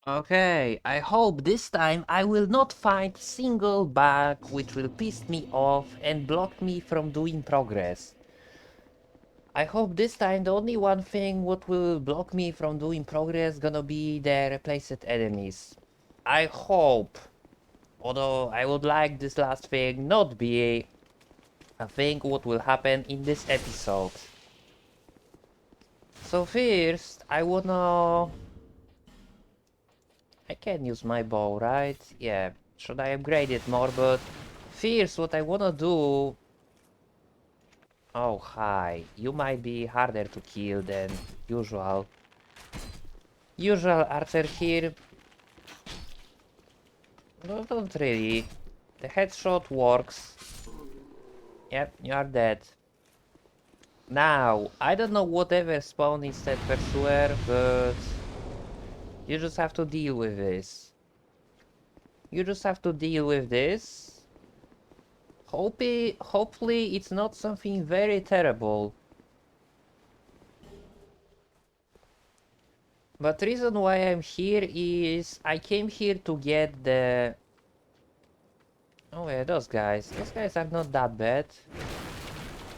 Okay, I hope this time I will not find single bug which will piss me off and block me from doing progress. I hope this time the only one thing what will block me from doing progress gonna be the replaced enemies. I hope. Although I would like this last thing not be a thing what will happen in this episode. So first I wanna... I can use my bow, right? Yeah. Should I upgrade it more? But first, what I wanna do... Oh, hi. You might be harder to kill than usual. Usual archer here... No, not really. The headshot works. Yep, you are dead. Now, I don't know whatever spawn instead pursuer, but... You just have to deal with this. You just have to deal with this. Hopefully it's not something very terrible. But reason why I'm here is I came here to get the... Oh yeah, those guys. Those guys are not that bad.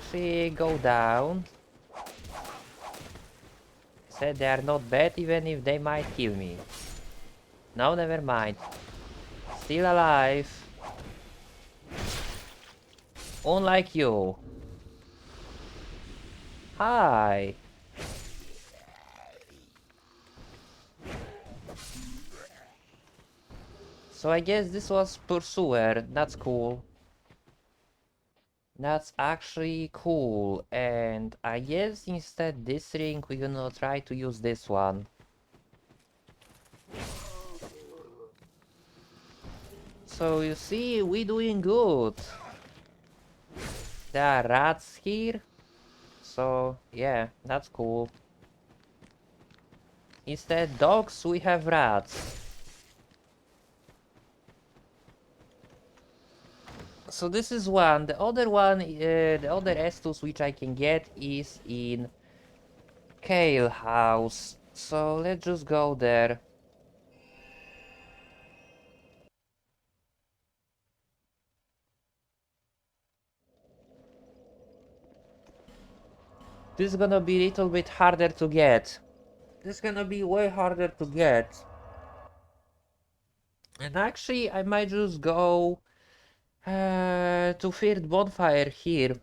Actually, go down. Said they are not bad even if they might kill me. No, never mind. Still alive. Unlike you. Hi. So I guess this was Pursuer. That's cool. That's actually cool. And I guess instead this ring we're gonna try to use this one. So you see, we doing good. There are rats here. So yeah, that's cool. Instead dogs, we have rats. So this is one. The other one, the other Estus which I can get is in Kale House. So let's just go there. This is gonna be a little bit harder to get. This is gonna be way harder to get. And actually, I might just go to third bonfire here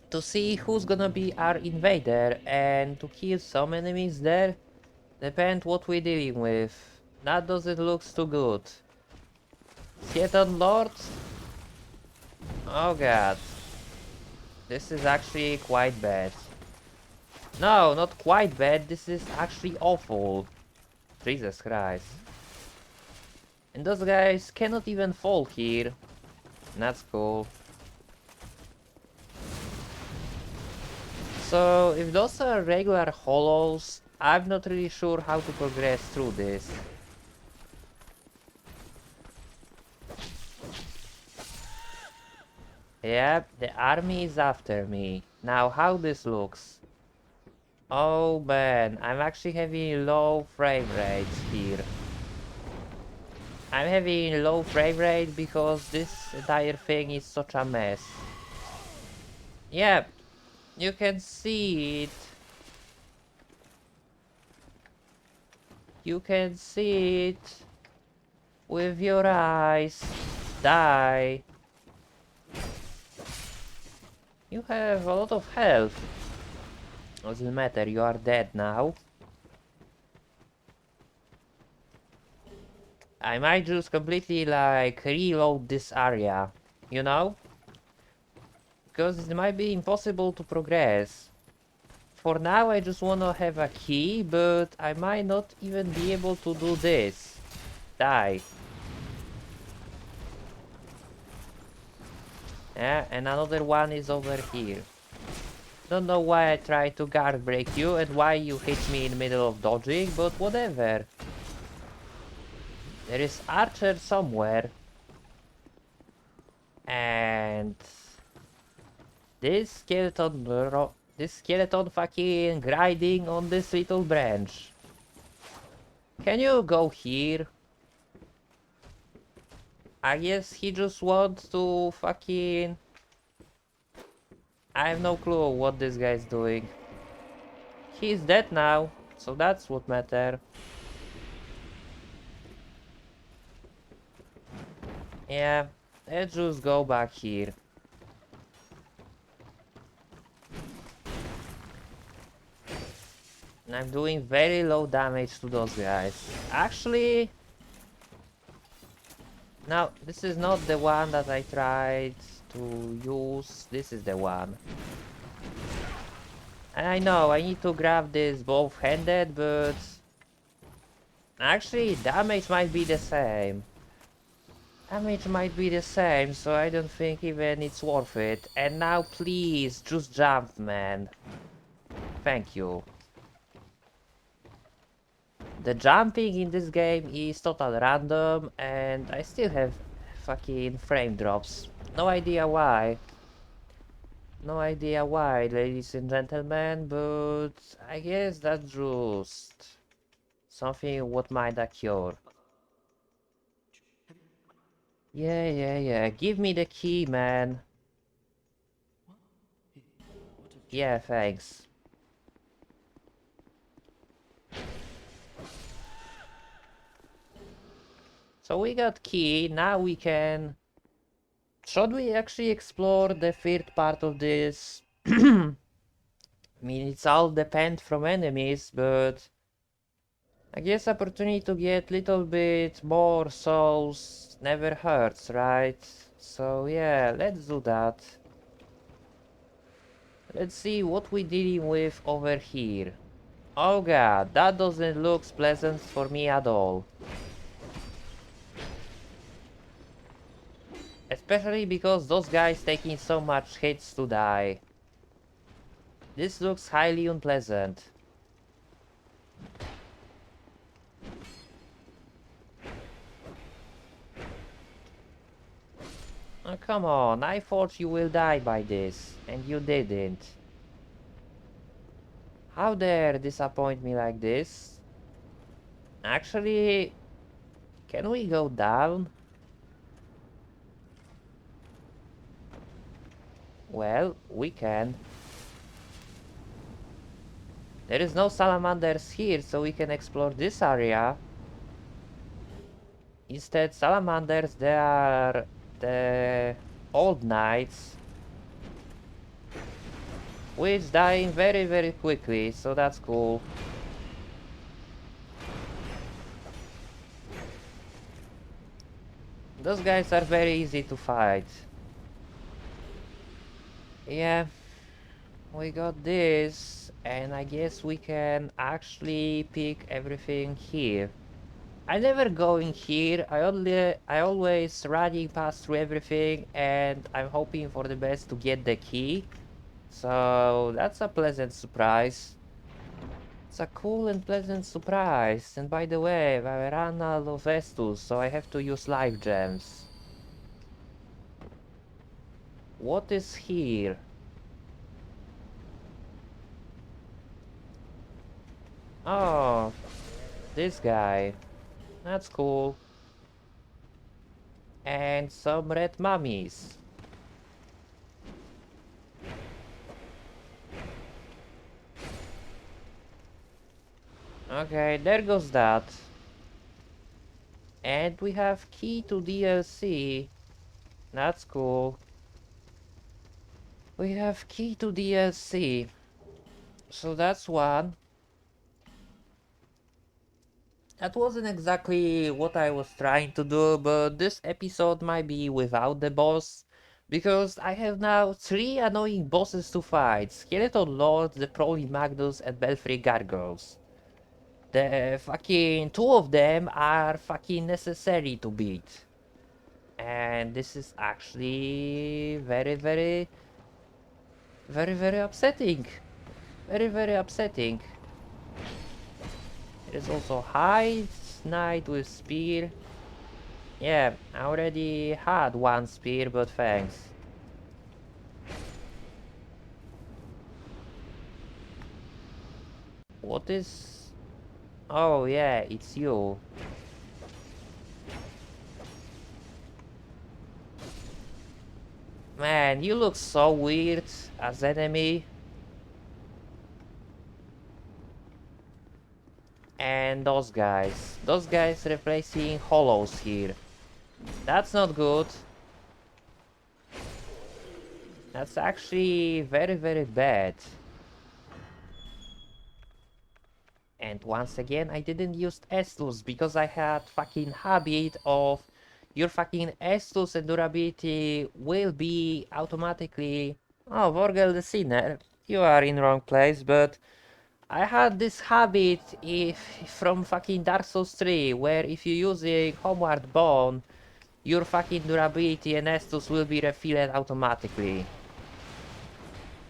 to see who's gonna be our invader and to kill some enemies there. Depend what we're dealing with. That doesn't look too good. Skeleton Lord? Oh god. This is actually quite bad. No, not quite bad. This is actually awful. Jesus Christ. And those guys cannot even fall here. That's cool. So, if those are regular hollows, I'm not really sure how to progress through this. Yep, the army is after me. Now, how this looks? Oh man, I'm actually having low frame rates here. I'm having low frame rate because this entire thing is such a mess. Yep, you can see it. You can see it with your eyes. Die. You have a lot of health. Doesn't matter, you are dead now. I might just completely like reload this area, you know? Because it might be impossible to progress. For now I just wanna have a key, but I might not even be able to do this. Die. Yeah, and another one is over here. Don't know why I tried to guard break you and why you hit me in the middle of dodging, but whatever. There is Archer somewhere. And this skeleton fucking grinding on this little branch. Can you go here? I guess he just wants to fucking... I have no clue what this guy's doing. He's dead now, so that's what matters. Yeah, let's just go back here. And I'm doing very low damage to those guys. Actually, now this is not the one that I tried to use. This is the one. And I know I need to grab this both-handed, but actually damage might be the same. Damage might be the same, so I don't think even it's worth it. And now please, just jump, man. Thank you. The jumping in this game is total random, and I still have fucking frame drops. No idea why. No idea why, ladies and gentlemen, but I guess that's just something what might occur. Yeah. Give me the key, man. Yeah, thanks. So we got key, now we can... Should we actually explore the third part of this? I mean, it's all depend from enemies, but... I guess opportunity to get little bit more souls never hurts, right? So yeah, let's do that. Let's see what we're dealing with over here. Oh god, that doesn't look pleasant for me at all. Especially because those guys taking so much hits to die. This looks highly unpleasant. Oh, come on, I thought you will die by this, and you didn't. How dare disappoint me like this? Actually, can we go down? Well, we can. There is no salamanders here, so we can explore this area. Instead, salamanders, they are the old knights, which dying very quickly, so that's cool. Those guys are very easy to fight. Yeah, we got this, and I guess we can actually pick everything here. I never go in here, I always running past through everything, and I'm hoping for the best to get the key. So that's a pleasant surprise. It's a cool and pleasant surprise. And by the way, I ran out of Vestus, so I have to use life gems. What is here? Oh, this guy. That's cool. And some red mummies. Okay, there goes that. And we have key to DLC. That's cool. We have key to DLC. So that's one. That wasn't exactly what I was trying to do, but this episode might be without the boss. Because I have now 3 annoying bosses to fight. Skeleton Lord, the Proli Magnus, and Belfry Gargoyles. The fucking 2 of them are fucking necessary to beat. And this is actually very upsetting. Very upsetting. There's also High Knight with Spear. Yeah, I already had 1 spear, but thanks. What is... Oh yeah, it's you. Man, you look so weird as enemy. And those guys replacing hollows here. That's not good. That's actually very, very bad. And once again, I didn't use S-tools because I had fucking habit of your fucking S-tools and durability will be automatically... Oh, Vorgel the Sinner, you are in wrong place, but I had this habit if from fucking Dark Souls 3, where if you use a Homeward Bone, your fucking durability and S-tools will be refilled automatically.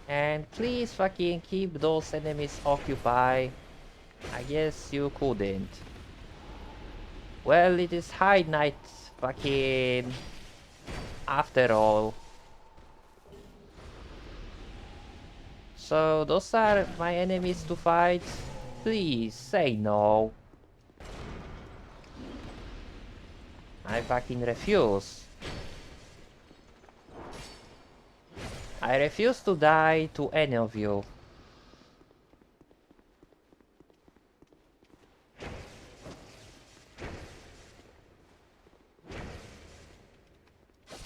And please fucking keep those enemies occupied. I guess you couldn't. Well, it is high night fucking after all. So those are my enemies to fight? Please say no. I fucking refuse. I refuse to die to any of you.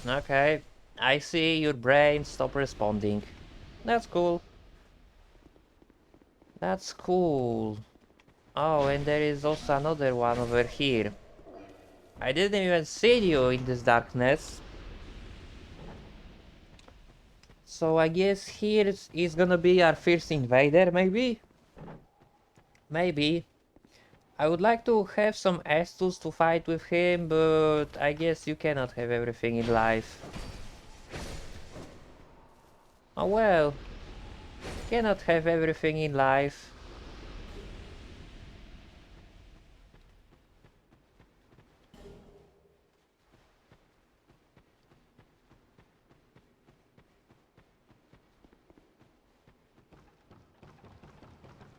Okay, I see your brain stop responding. That's cool. That's cool. Oh, and there is also another one over here. I didn't even see you in this darkness. So I guess here is gonna be our first invader, maybe? Maybe. I would like to have some S-tools to fight with him, but I guess you cannot have everything in life. Oh well, cannot have everything in life.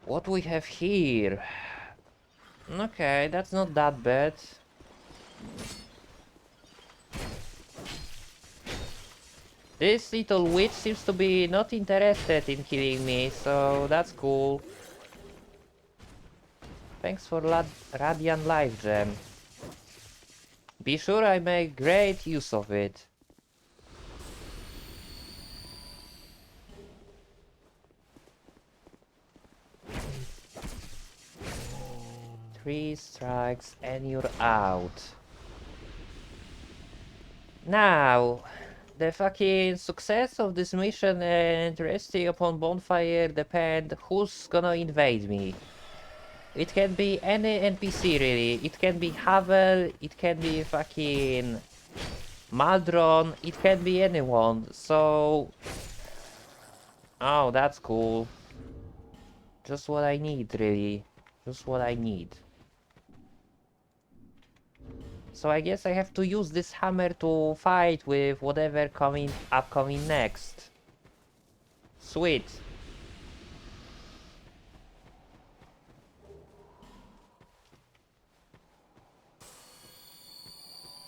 What we have here? Okay, that's not that bad. This little witch seems to be not interested in killing me, so that's cool. Thanks for Radiant Life Gem. Be sure I make great use of it. 3 strikes and you're out. Now, the fucking success of this mission and resting upon bonfire depend who's gonna invade me. It can be any NPC really. It can be Havel, it can be fucking Maldron, it can be anyone. So... Oh, that's cool. Just what I need really. Just what I need. So I guess I have to use this hammer to fight with whatever upcoming next. Sweet.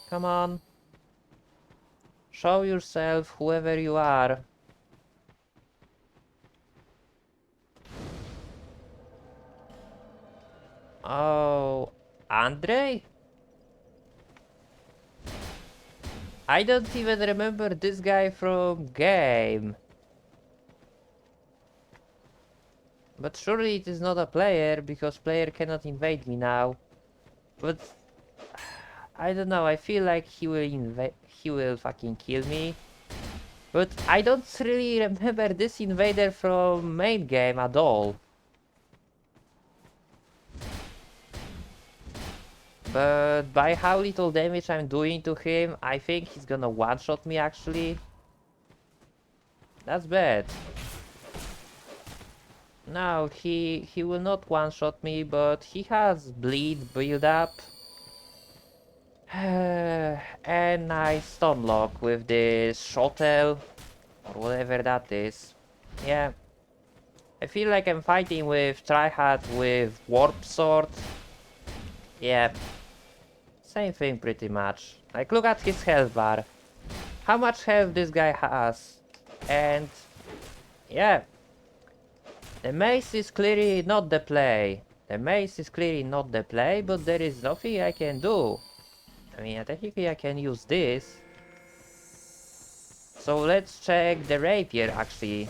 Come on. Show yourself, whoever you are. Oh, Andrei? I don't even remember this guy from game. But surely it is not a player, because player cannot invade me now. But I don't know, I feel like he will fucking kill me. But I don't really remember this invader from main game at all. But by how little damage I'm doing to him, I think he's gonna one-shot me actually. That's bad. No, he will not one-shot me, but he has bleed build up. And I stun lock with this shottel or whatever that is. Yeah. I feel like I'm fighting with Tryhard with Warp Sword. Yeah, same thing pretty much. Like, look at his health bar. How much health this guy has. And yeah, the mace is clearly not the play. The mace is clearly not the play, but there is nothing I can do. I mean, technically I can use this. So let's check the rapier actually.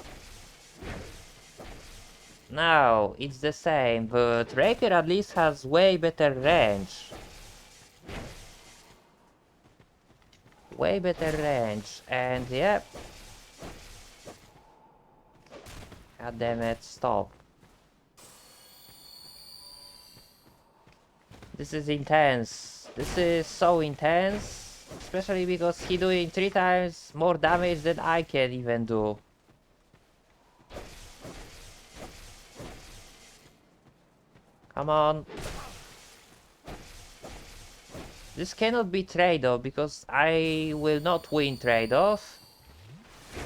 No, it's the same, but rapier at least has way better range. Way better range, and yep. God damn it, stop. This is intense. This is so intense. Especially because he doing 3 times more damage than I can even do. Come on. This cannot be trade-off because I will not win trade-off.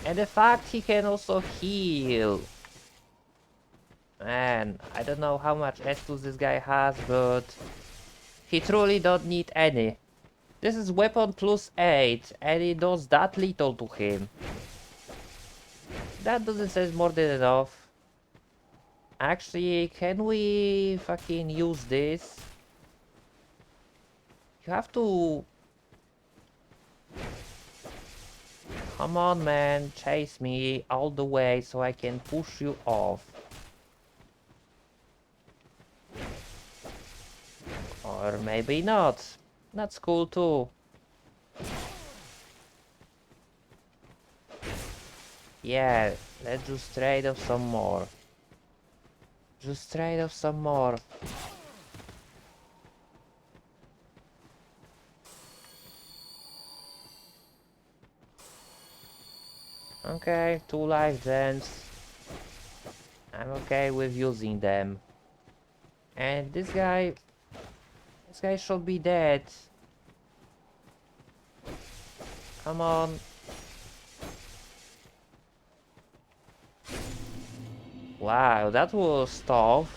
And the fact he can also heal. Man, I don't know how much S2 this guy has, but he truly don't need any. This is weapon plus 8 and it does that little to him. That doesn't say more than enough. Actually, can we fucking use this? You have to... Come on, man, chase me all the way so I can push you off. Or maybe not. That's cool too. Yeah, let's just trade off some more. Just trade off some more. Okay, 2 life gems. I'm okay with using them. And this guy should be dead. Come on. Wow, that was tough.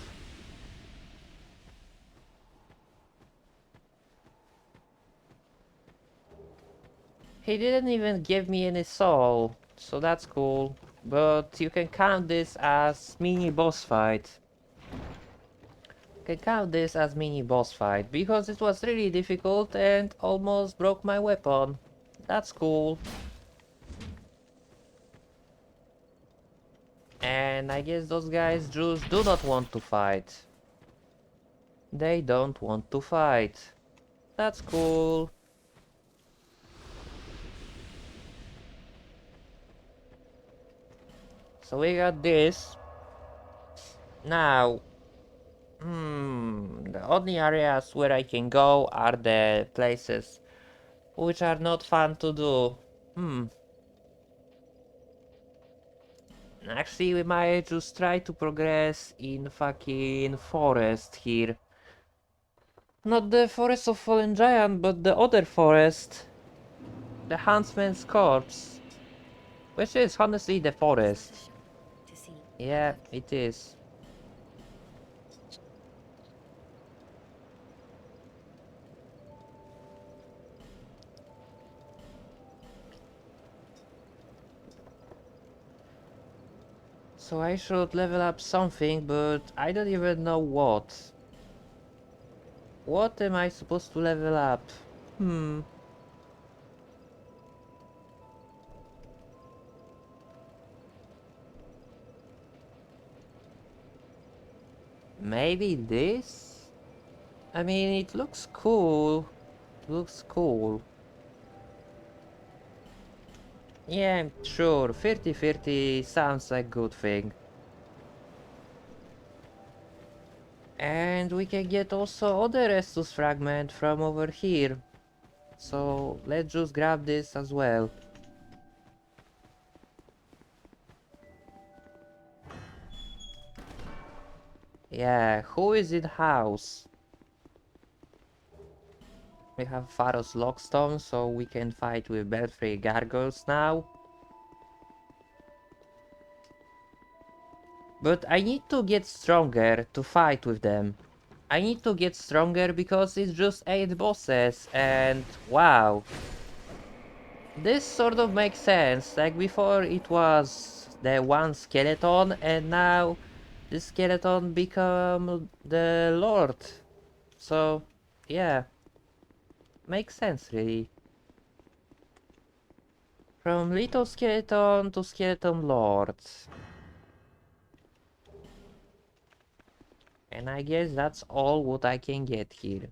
He didn't even give me any soul, so that's cool. But you can count this as mini boss fight. You can count this as mini boss fight because it was really difficult and almost broke my weapon. That's cool. And I guess those guys just do not want to fight. They don't want to fight. That's cool. So we got this. Now, the only areas where I can go are the places which are not fun to do. Actually, we might just try to progress in fucking forest here. Not the forest of fallen giant, but the other forest. The huntsman's corpse. Which is honestly the forest. Yeah, it is. So I should level up something, but I don't even know what. What am I supposed to level up? Maybe this? I mean, it looks cool. Looks cool. Yeah, sure, 50-50 sounds like good thing. And we can get also other Estus fragment from over here. So let's just grab this as well. Yeah, who is in house? We have Pharos Lockstone, so we can fight with Belfry Gargoyles now. But I need to get stronger to fight with them. I need to get stronger because it's just 8 bosses and wow. This sort of makes sense, like before it was the one skeleton and now the skeleton become the lord. So yeah, makes sense really. From little skeleton to skeleton lord. And I guess that's all what I can get here.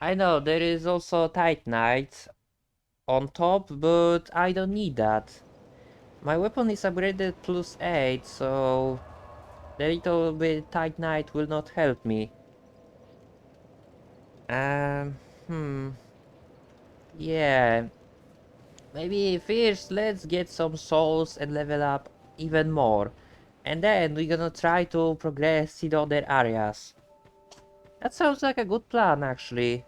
I know there is also Titanite on top, but I don't need that. My weapon is upgraded plus 8, so the little bit Titanite will not help me. Um, hmm. Yeah. Maybe first let's get some souls and level up even more. And then we're gonna try to progress in other areas. That sounds like a good plan actually.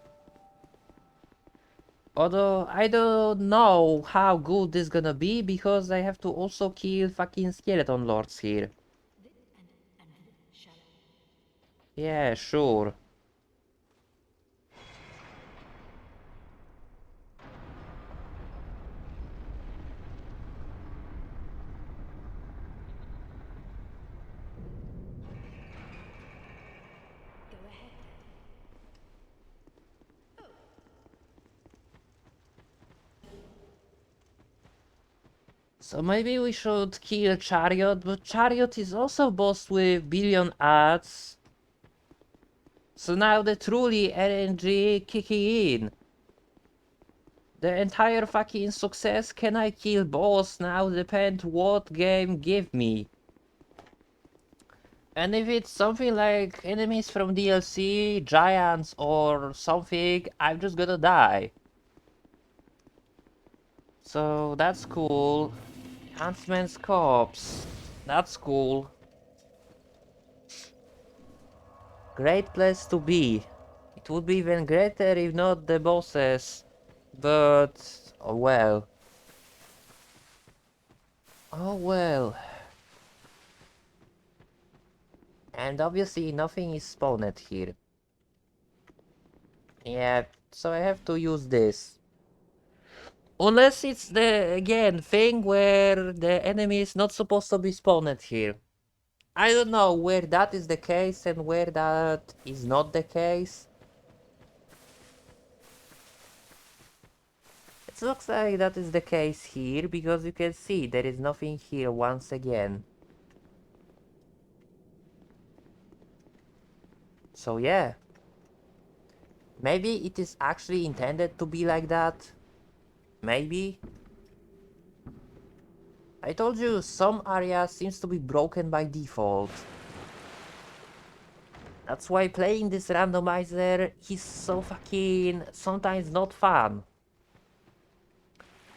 Although I don't know how good this gonna be because I have to also kill fucking skeleton lords here. Yeah, sure. So maybe we should kill Chariot, but Chariot is also bossed with billion ads. So now the truly RNG kicking in. The entire fucking success can I kill boss now depends what game give me. And if it's something like enemies from DLC, giants or something, I'm just gonna die. So that's cool. Huntsman's Corpse. That's cool. Great place to be. It would be even greater if not the bosses. But oh well. Oh well. And obviously nothing is spawned here. Yeah, so I have to use this. Unless it's the, again, thing where the enemy is not supposed to be spawned here. I don't know where that is the case and where that is not the case. It looks like that is the case here, because you can see there is nothing here once again. So yeah. Maybe it is actually intended to be like that. Maybe. I told you, some area seems to be broken by default. That's why playing this randomizer is so fucking sometimes not fun.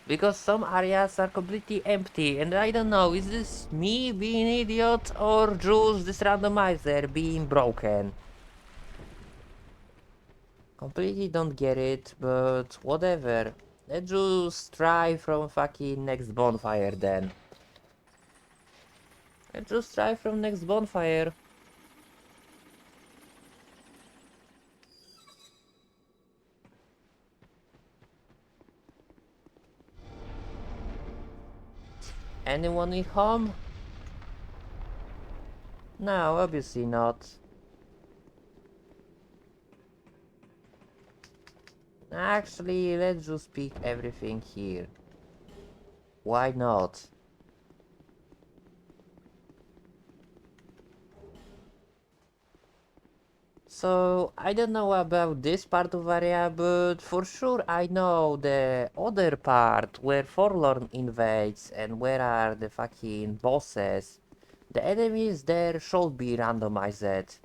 Because some areas are completely empty and I don't know, is this me being idiot or just this randomizer being broken? Completely don't get it, but whatever. Let's just try from fucking next bonfire then. Let's just try from next bonfire. Anyone in home? No, obviously not. Actually, let's just pick everything here. Why not? So, I don't know about this part of area, but for sure I know the other part where Forlorn invades and where are the fucking bosses. The enemies there should be randomized.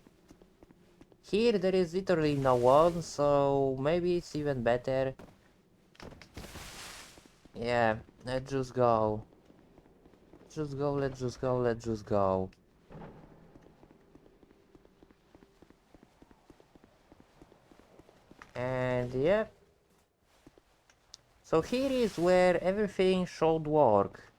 Here there is literally no one, so maybe it's even better. Yeah, let's just go. Just go, let's just go, let's just go. And yeah. So here is where everything should work.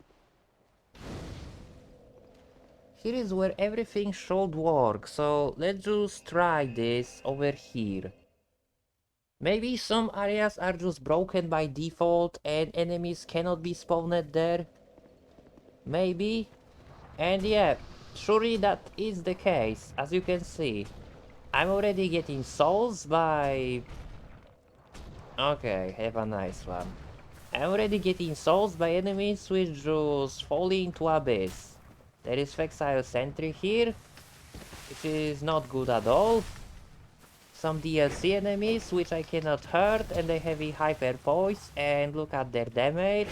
Here is where everything should work, so let's just try this over here. Maybe some areas are just broken by default and enemies cannot be spawned there. Maybe. And yeah, surely that is the case, as you can see. I'm already getting souls by... Okay, have a nice one. I'm already getting souls by enemies which just fall into abyss. There is Fexile Sentry here, which is not good at all. Some DLC enemies which I cannot hurt and they have a hyper poise and look at their damage.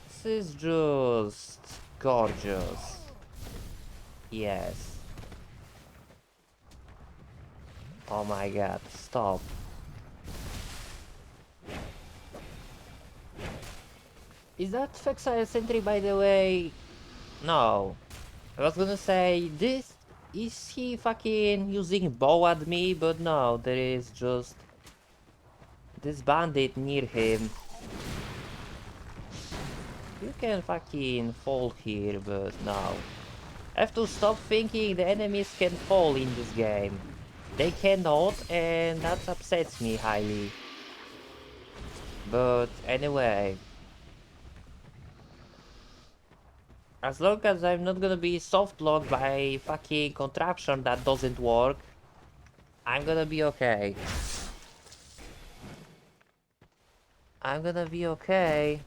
This is just gorgeous. Yes. Oh my god, stop. Is that Fexile Sentry, by the way? No. I was gonna say, this... Is he fucking using bow at me? But no, there is just... this bandit near him. You can fucking fall here, but no. I have to stop thinking the enemies can fall in this game. They cannot, and that upsets me highly. But anyway... As long as I'm not gonna be soft-locked by fucking contraption that doesn't work, I'm gonna be okay. I'm gonna be okay.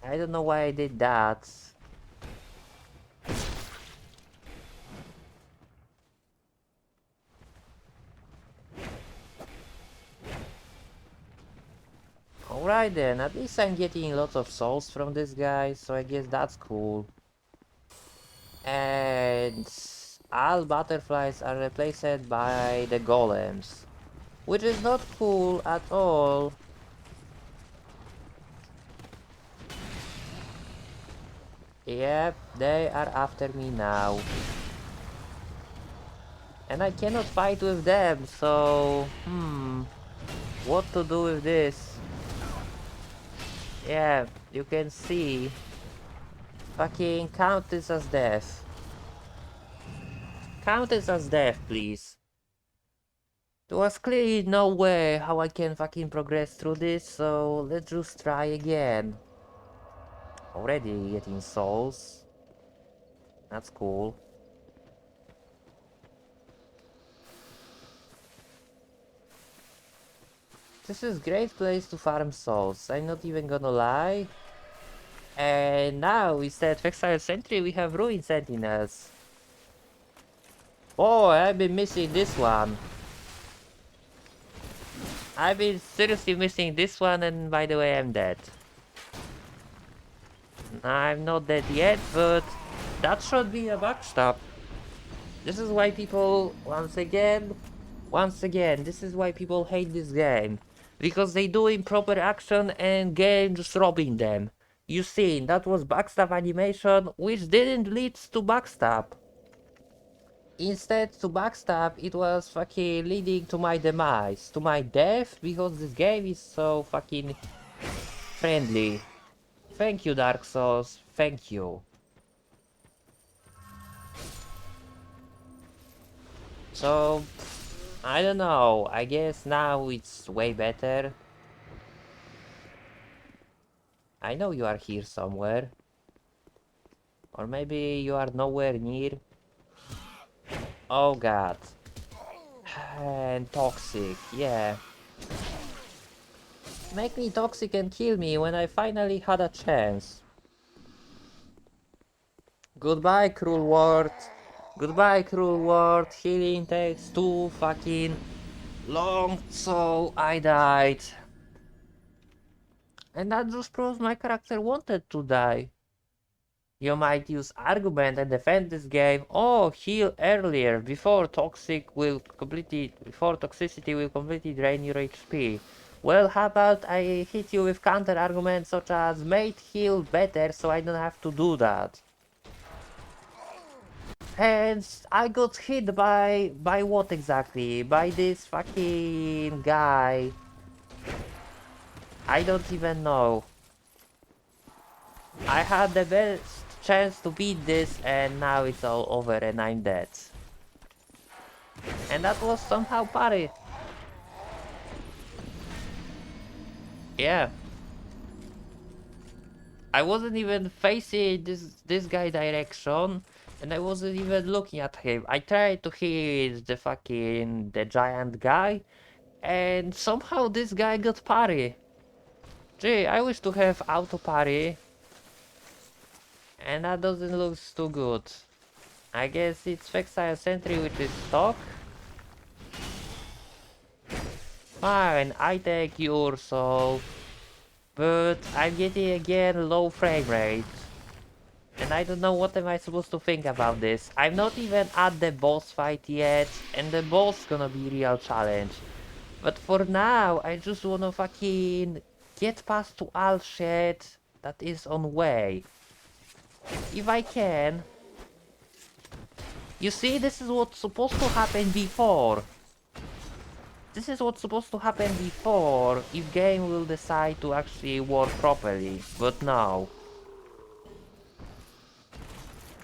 I don't know why I did that. Alright then, at least I'm getting lots of souls from this guy, so I guess that's cool. And all butterflies are replaced by the golems, which is not cool at all. Yep, they are after me now. And I cannot fight with them, so... what to do with this? Yeah, you can see. Fucking count this as death. Count this as death, please. There was clearly no way how I can fucking progress through this, so let's just try again. Already getting souls. That's cool. This is great place to farm souls, I'm not even gonna lie. And now instead of Exile Sentry we have Ruin Sentinels. Oh, I've been missing this one. I've been seriously missing this one, and by the way I'm dead. I'm not dead yet, but that should be a backstop. This is why people, once again, this is why people hate this game. Because they do improper action and game just robbing them. You see, that was backstab animation, which didn't lead to backstab. Instead, to backstab, it was fucking leading to my demise, to my death, because this game is so fucking friendly. Thank you, Dark Souls, thank you. So, I don't know, I guess now it's way better. I know you are here somewhere. Or maybe you are nowhere near. Oh god. And toxic, yeah. Make me toxic and kill me when I finally had a chance. Goodbye, cruel world. Goodbye, cruel world. Healing takes too fucking long, so I died. And that just proves my character wanted to die. You might use argument and defend this game. Oh, heal earlier before toxicity will completely drain your HP. Well, how about I hit you with counter arguments such as made heal better so I don't have to do that. And I got hit by what exactly? By this fucking guy. I don't even know. I had the best chance to beat this, and now it's all over and I'm dead. And that was somehow parry. Yeah. I wasn't even facing this guy direction, and I wasn't even looking at him. I tried to hit the giant guy, and somehow this guy got parry. Gee, I wish to have auto parry, and that doesn't look too good. I guess it's Fexile Sentry, which is stock. Fine, I take your soul, but I'm getting again low frame rate. And I don't know what am I supposed to think about this. I'm not even at the boss fight yet, and the boss gonna be real challenge. But for now, I just wanna fucking get past to all shit that is on way. If I can. You see, this is what's supposed to happen before. This is what's supposed to happen before if game will decide to actually work properly. But no.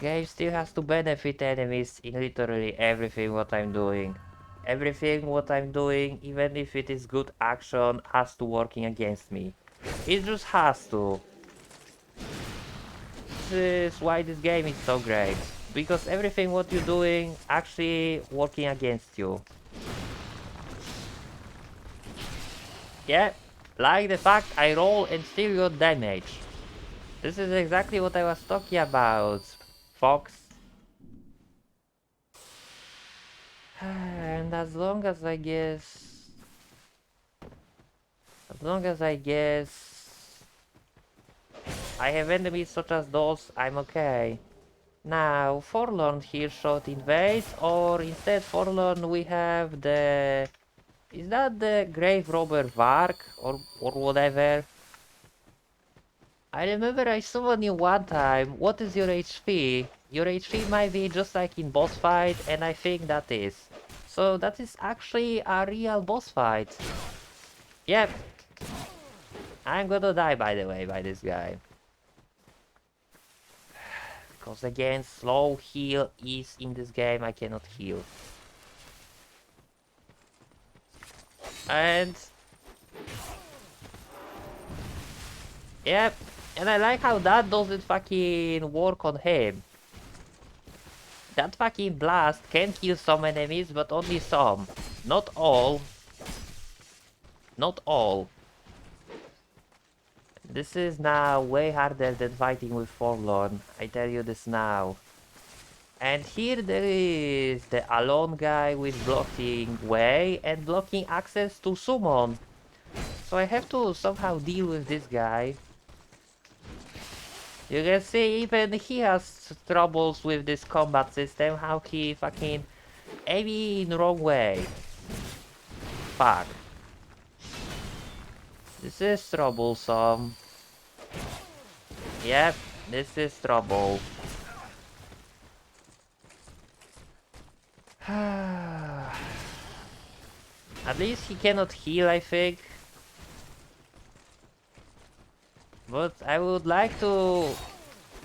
Game still has to benefit enemies in literally everything what I'm doing. Everything what I'm doing, even if it is good action, has to working against me. It just has to. This is why this game is so great. Because everything what you're doing actually working against you. Yeah, like the fact I roll and still got damage. This is exactly what I was talking about, Fox. And as long as I guess... As long as I guess... I have enemies such as those, I'm okay. Now, Forlorn here shot invade, or instead Forlorn we have the... Is that the Grave Robber Vark, or whatever? I remember I summoned you one time. What is your HP? Your HP might be just like in boss fight, and I think that is. So that is actually a real boss fight. Yep. I'm gonna die, by the way, by this guy. Because again, slow heal is in this game, I cannot heal. And... Yep. And I like how that doesn't fucking work on him. That fucking blast can kill some enemies, but only some. Not all. Not all. This is now way harder than fighting with Forlorn. I tell you this now. And here there is the alone guy with blocking way and blocking access to summon. So I have to somehow deal with this guy. You can see even he has troubles with this combat system, how he fucking aim in the wrong way. Fuck. This is troublesome. Yep, this is trouble. At least he cannot heal, I think. But I would like to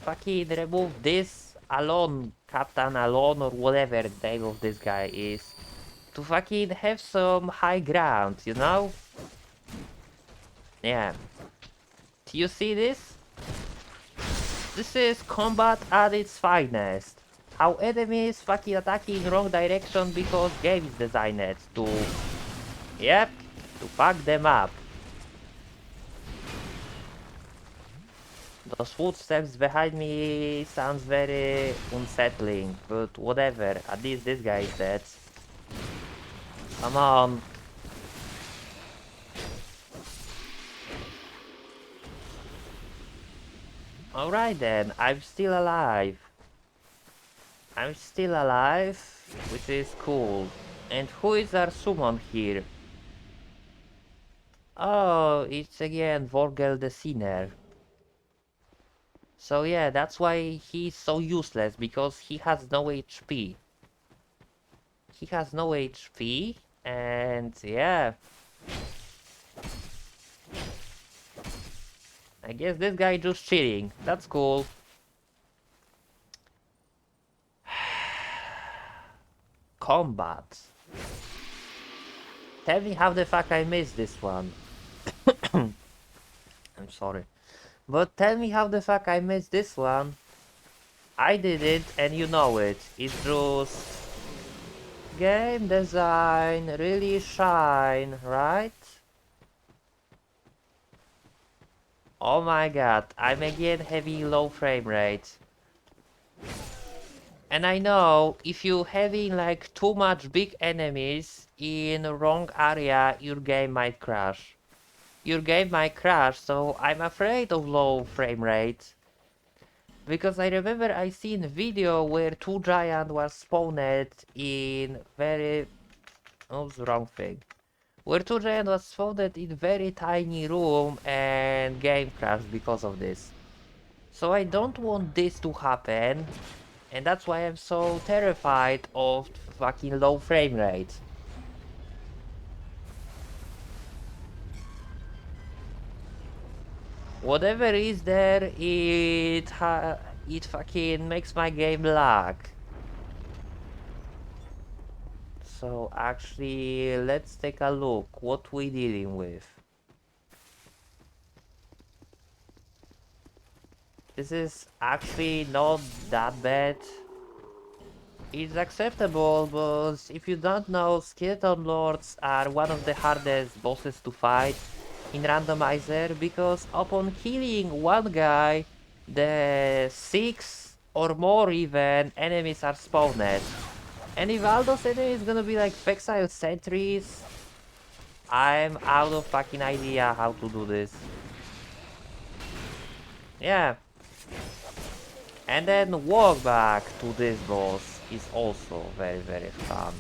fucking remove this alone, Captain Alone or whatever the name of this guy is. To fucking have some high ground, you know? Yeah. Do you see this? This is combat at its finest. How enemies fucking attacking wrong direction because game is designed to... Yep, to fuck them up. Those footsteps behind me sounds very unsettling, but whatever, at least this guy is dead. Come on. Alright then, I'm still alive. I'm still alive, which is cool. And who is our summon here? Oh, it's again Vorgel the Sinner. So yeah, that's why he's so useless, because he has no HP. He has no HP, and yeah. I guess this guy just cheating. That's cool. Combat. Tell me how the fuck I missed this one. I'm sorry. But tell me how the fuck I missed this one. I did it and you know it. It's just game design really shine, right? Oh my god, I'm again having low frame rate. And I know if you having like too much big enemies in wrong area, your game might crash. Your game might crash, so I'm afraid of low frame rate. Because I remember I seen a video where two giants were spawned in very... Oh, the wrong thing. Where two giants was spawned in very tiny room and game crashed because of this. So I don't want this to happen. And that's why I'm so terrified of fucking low frame rate. Whatever is there, it fucking makes my game lag. So actually, let's take a look what we dealing with. This is actually not that bad. It's acceptable, but if you don't know, Skeleton Lords are one of the hardest bosses to fight in Randomizer, because upon killing one guy, the 6 or more even enemies are spawned. And if all those enemies gonna be like Fexile sentries, I'm out of fucking idea how to do this. Yeah. And then walk back to this boss is also very fun.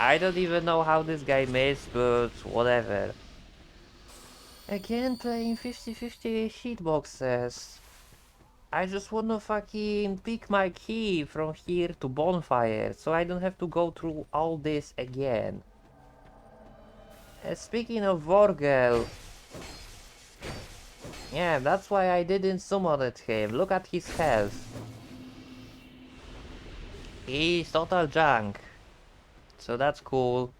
I don't even know how this guy missed, but whatever. Again playing 50-50 hitboxes. I just wanna fucking pick my key from here to bonfire, so I don't have to go through all this again. Speaking of Vorgel, yeah, that's why I didn't summon at him. Look at his health. He's total junk. So that's cool.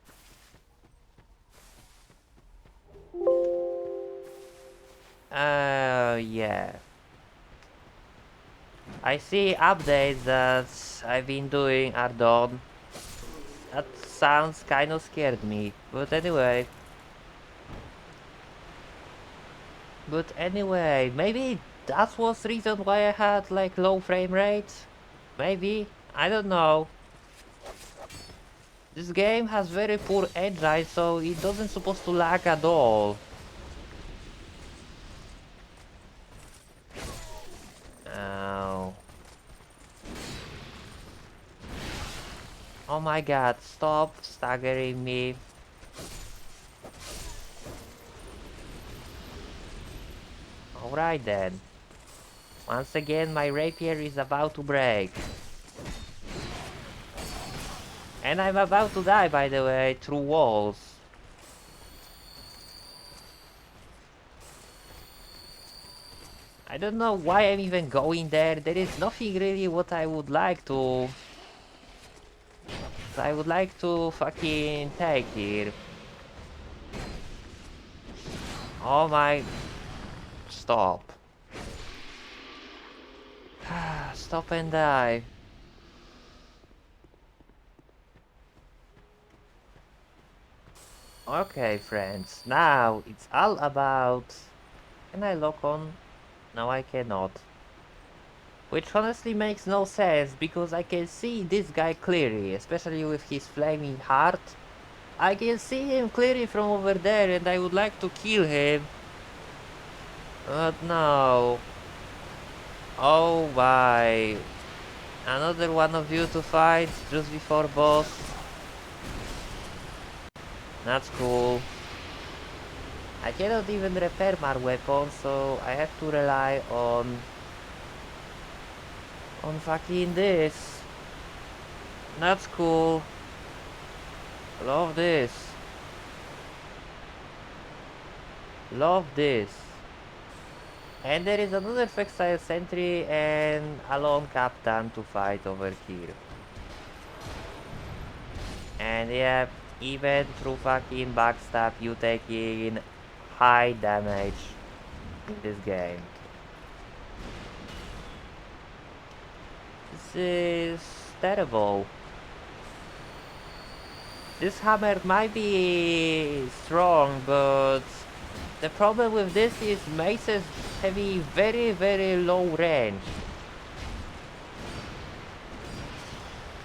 Yeah. I see updates that I've been doing are done. That sounds kind of scared me. But anyway. Maybe that was the reason why I had like low frame rate. Maybe. I don't know. This game has very poor engine, so it doesn't supposed to lag at all. Oh. Oh my god, stop staggering me. Alright then. Once again, my rapier is about to break. And I'm about to die, by the way, through walls. I don't know why I'm even going there. There is nothing really what I would like to... I would like to fucking take here. Oh my... Stop. Stop and die. Okay, friends. Now it's all about... Can I lock on? No, I cannot. Which honestly makes no sense, because I can see this guy clearly, especially with his flaming heart. I can see him clearly from over there and I would like to kill him. But no. Oh my. Another one of you to fight just before boss. That's cool. I cannot even repair my weapon, so I have to rely on fucking this. That's cool. Love this. Love this. And there is another Fexile sentry and a lone captain to fight over here. And yeah, even through fucking backstab, you taking high damage in this game. This is terrible. This hammer might be strong, but the problem with this is maces have a very, very low range.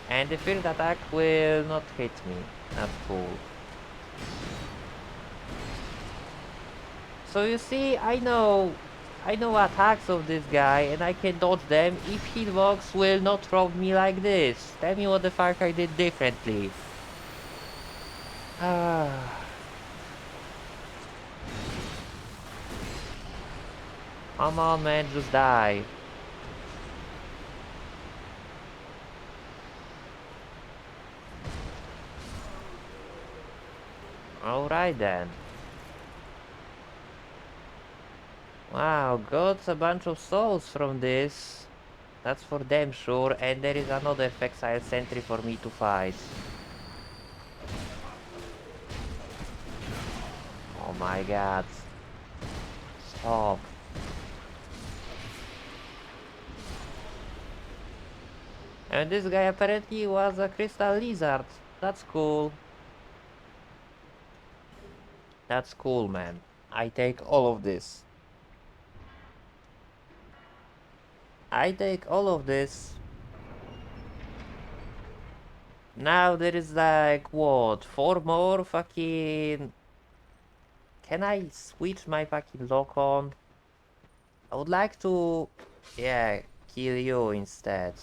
And the first attack will not hit me. That's cool. So you see, I know attacks of this guy and I can dodge them if hitbox will not rob me like this. Tell me what the fuck I did differently. Ah. Come on man, just die. Alright then. Wow, got a bunch of souls from this. That's for damn sure, and there is another Fexile sentry for me to fight. Oh my god. Stop. And this guy apparently was a crystal lizard. That's cool. That's cool, man. I take all of this. I take all of this. Now there is like, what, 4 more fucking... Can I switch my fucking lock on? I would like to... Yeah, kill you instead.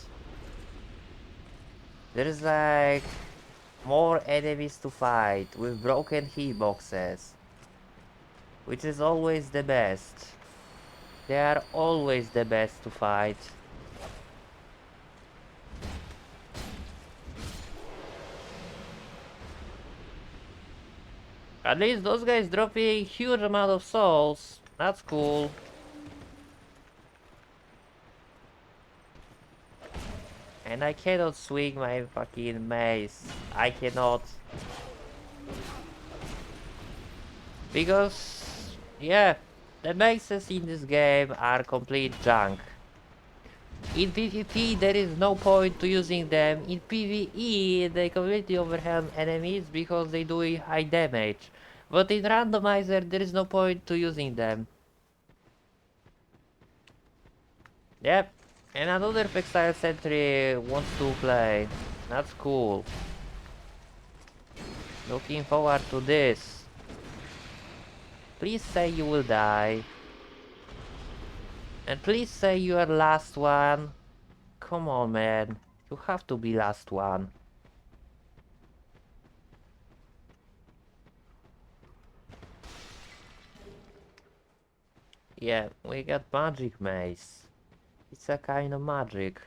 There is like... more enemies to fight with broken hitboxes. Which is always the best. They are always the best to fight. At least those guys drop a huge amount of souls. That's cool. And I cannot swing my fucking mace. I cannot. Because, yeah, the maces in this game are complete junk. In PvP there is no point to using them. In PvE they completely overwhelm enemies because they do high damage. But in Randomizer there is no point to using them. Yep, and another Fexile Sentry wants to play. That's cool. Looking forward to this. Please say you will die. And please say you are last one. Come on, man. You have to be last one. Yeah, we got magic mace. It's a kind of magic.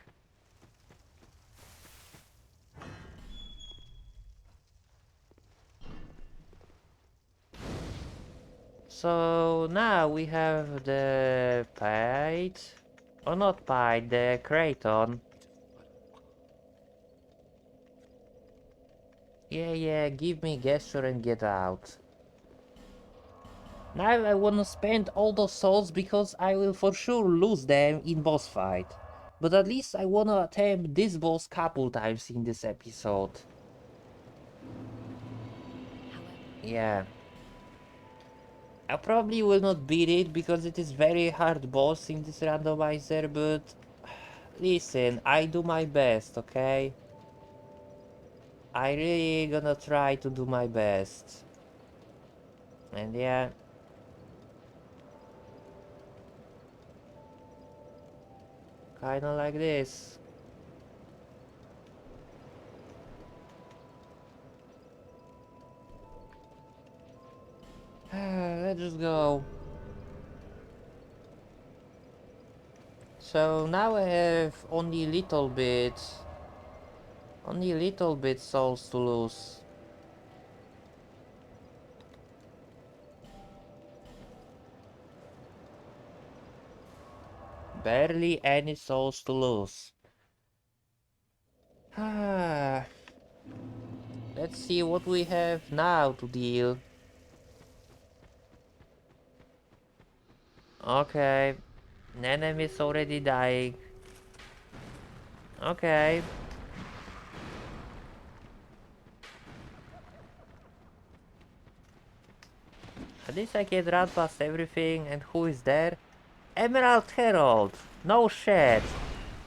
So now we have the paid, or not paid, the Kraton. Yeah, give me gesture and get out. Now I wanna spend all those souls because I will for sure lose them in boss fight. But at least I wanna attempt this boss couple times in this episode. Yeah. I probably will not beat it because it is very hard boss in this randomizer, but listen, I do my best, okay? I really gonna try to do my best. And yeah. Kinda like this. Let's just go. So now I have only little bit souls to lose. Barely any souls to lose. Let's see what we have now to deal. Okay. An enemy is already dying. Okay. At least I can run past everything. And who is there? Emerald Herald. No shit.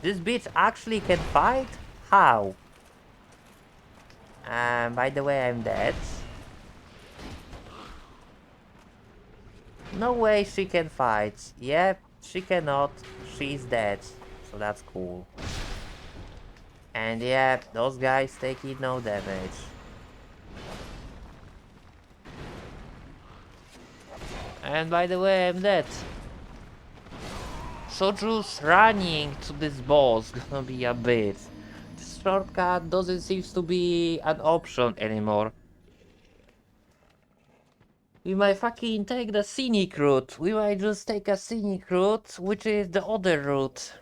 This bitch actually can fight? How? By the way, I'm dead. No way she can fight. Yep, she cannot. She's dead. So that's cool. And yeah, those guys taking no damage. And by the way, I'm dead. So just running to this boss gonna be a bit. This shortcut doesn't seem to be an option anymore. We might fucking take the scenic route. We might just take a scenic route, which is the other route.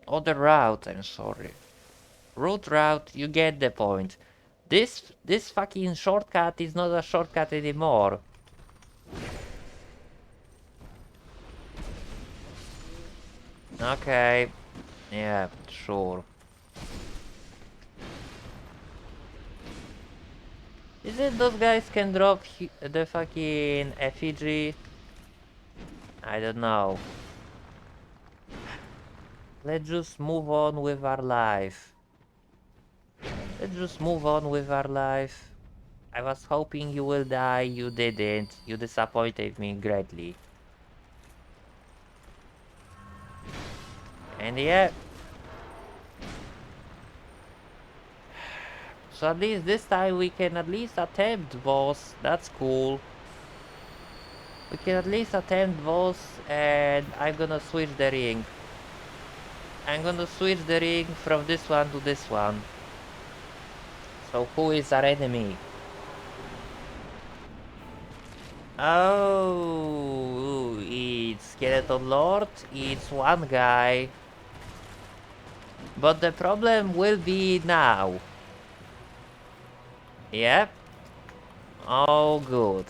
Other route, I'm sorry. Route, you get the point. This fucking shortcut is not a shortcut anymore. Okay. Yeah, sure. Is it those guys can drop the fucking effigy? I don't know. Let's just move on with our life. Let's just move on with our life. I was hoping you will die, you didn't. You disappointed me greatly. And yeah. So at least this time we can at least attempt boss. That's cool. We can at least attempt boss, and I'm gonna switch the ring. I'm gonna switch the ring from this one to this one. So who is our enemy? Oh, it's Skeleton Lord. It's one guy. But the problem will be now. Yep. Oh, good.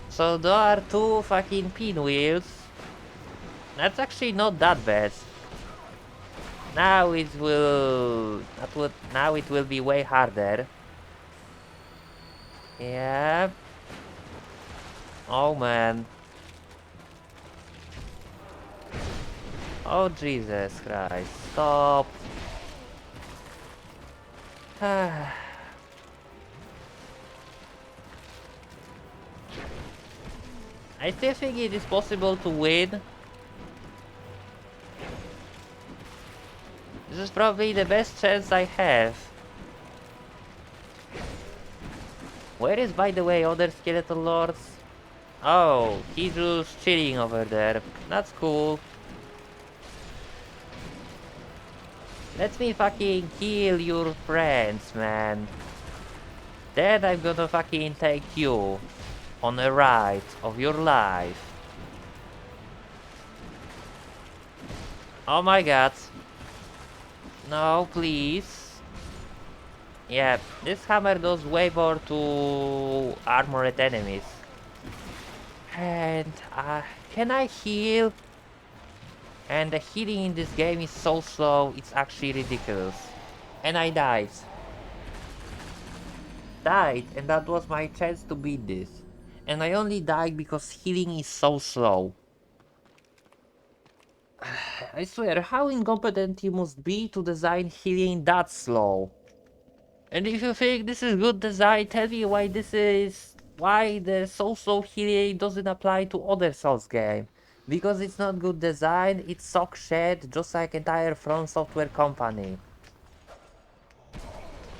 So there are two fucking pinwheels. That's actually not that bad. Now it will... now it will be way harder. Yeah. Oh man. Oh Jesus Christ. Stop. I still think it is possible to win. This is probably the best chance I have. Where is, by the way, other skeleton lords? Oh, he's just chilling over there. That's cool. Let me fucking kill your friends, man. Then I'm gonna fucking take you on a ride of your life. Oh my god. No, please. Yeah, this hammer does way more to armored enemies. And can I heal? And the healing in this game is so slow, it's actually ridiculous. And I died. And that was my chance to beat this. And I only died because healing is so slow. I swear, how incompetent you must be to design healing that slow. And if you think this is good design, tell me why why the so slow healing doesn't apply to other Souls game. Because it's not good design, it sucks shit, just like entire From Software company.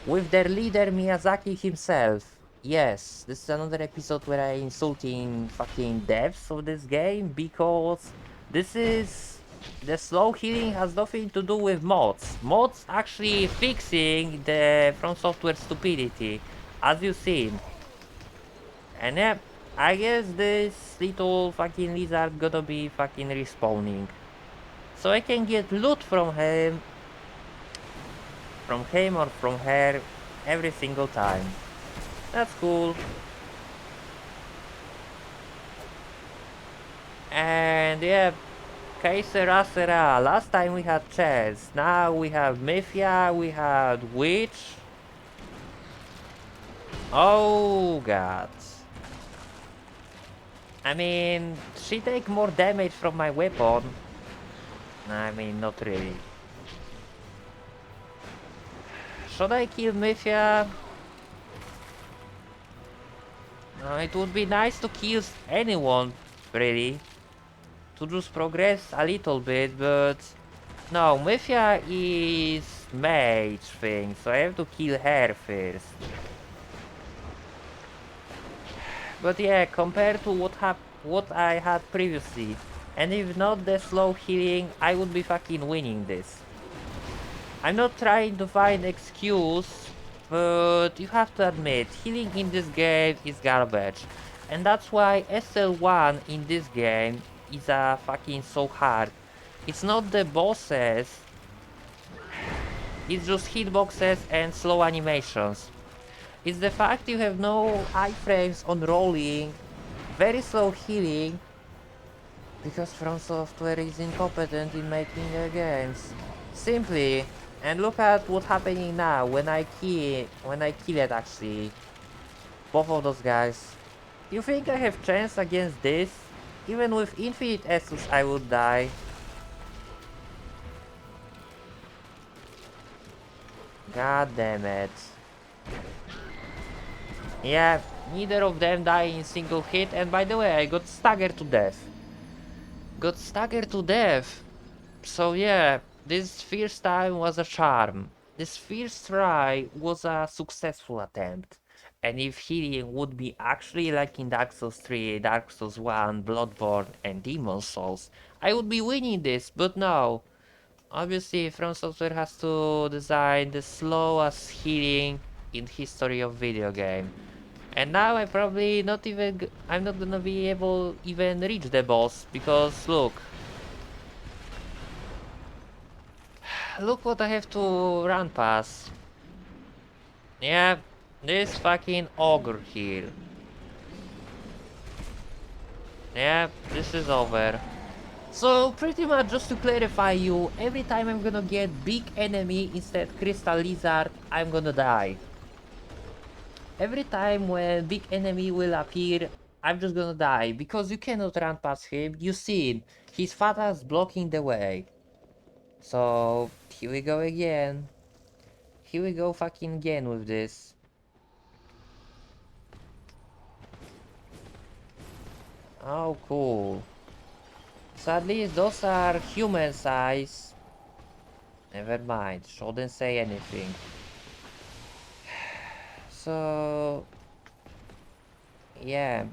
With their leader Miyazaki himself. Yes, this is another episode where I insulting fucking devs of this game, because the slow healing has nothing to do with mods. Mods actually fixing the From Software stupidity, as you've seen. And yeah, I guess this little fucking lizard gonna be fucking respawning. So I can get loot from him or from her every single time. That's cool. And yeah, Kaiser Asera. Last time we had chess. Now we have Mafia, we had Witch. Oh god. I mean, she take more damage from my weapon. I mean, not really. Should I kill Mafia? It would be nice to kill anyone, really. To just progress a little bit, but... No, Mafia is mage thing, so I have to kill her first. But yeah, compared to what I had previously, and if not the slow healing, I would be fucking winning this. I'm not trying to find excuse, but you have to admit, healing in this game is garbage. And that's why SL1 in this game is fucking so hard. It's not the bosses, it's just hitboxes and slow animations. It's the fact you have no iframes on rolling, very slow healing, because From Software is incompetent in making their games. Simply. And look at what's happening now when I kill it actually. Both of those guys. You think I have chance against this? Even with infinite Estus I would die. God damn it. Yeah, neither of them die in single hit, and by the way, I got staggered to death. Got staggered to death. So yeah, this first time was a charm. This first try was a successful attempt. And if healing would be actually like in Dark Souls 3, Dark Souls 1, Bloodborne and Demon Souls, I would be winning this, but no. Obviously, From Software has to design the slowest healing in history of video game. And now I'm not gonna be able even reach the boss because look what I have to run past. Yeah, this fucking ogre here. Yeah, this is over. So pretty much just to clarify you, every time I'm gonna get big enemy instead crystal lizard, I'm gonna die. Every time when big enemy will appear, I'm just gonna die because you cannot run past him. You see it, his father's blocking the way. So here we go again. Here we go fucking again with this. Oh cool. So at least those are human size. Never mind, shouldn't say anything. So yeah.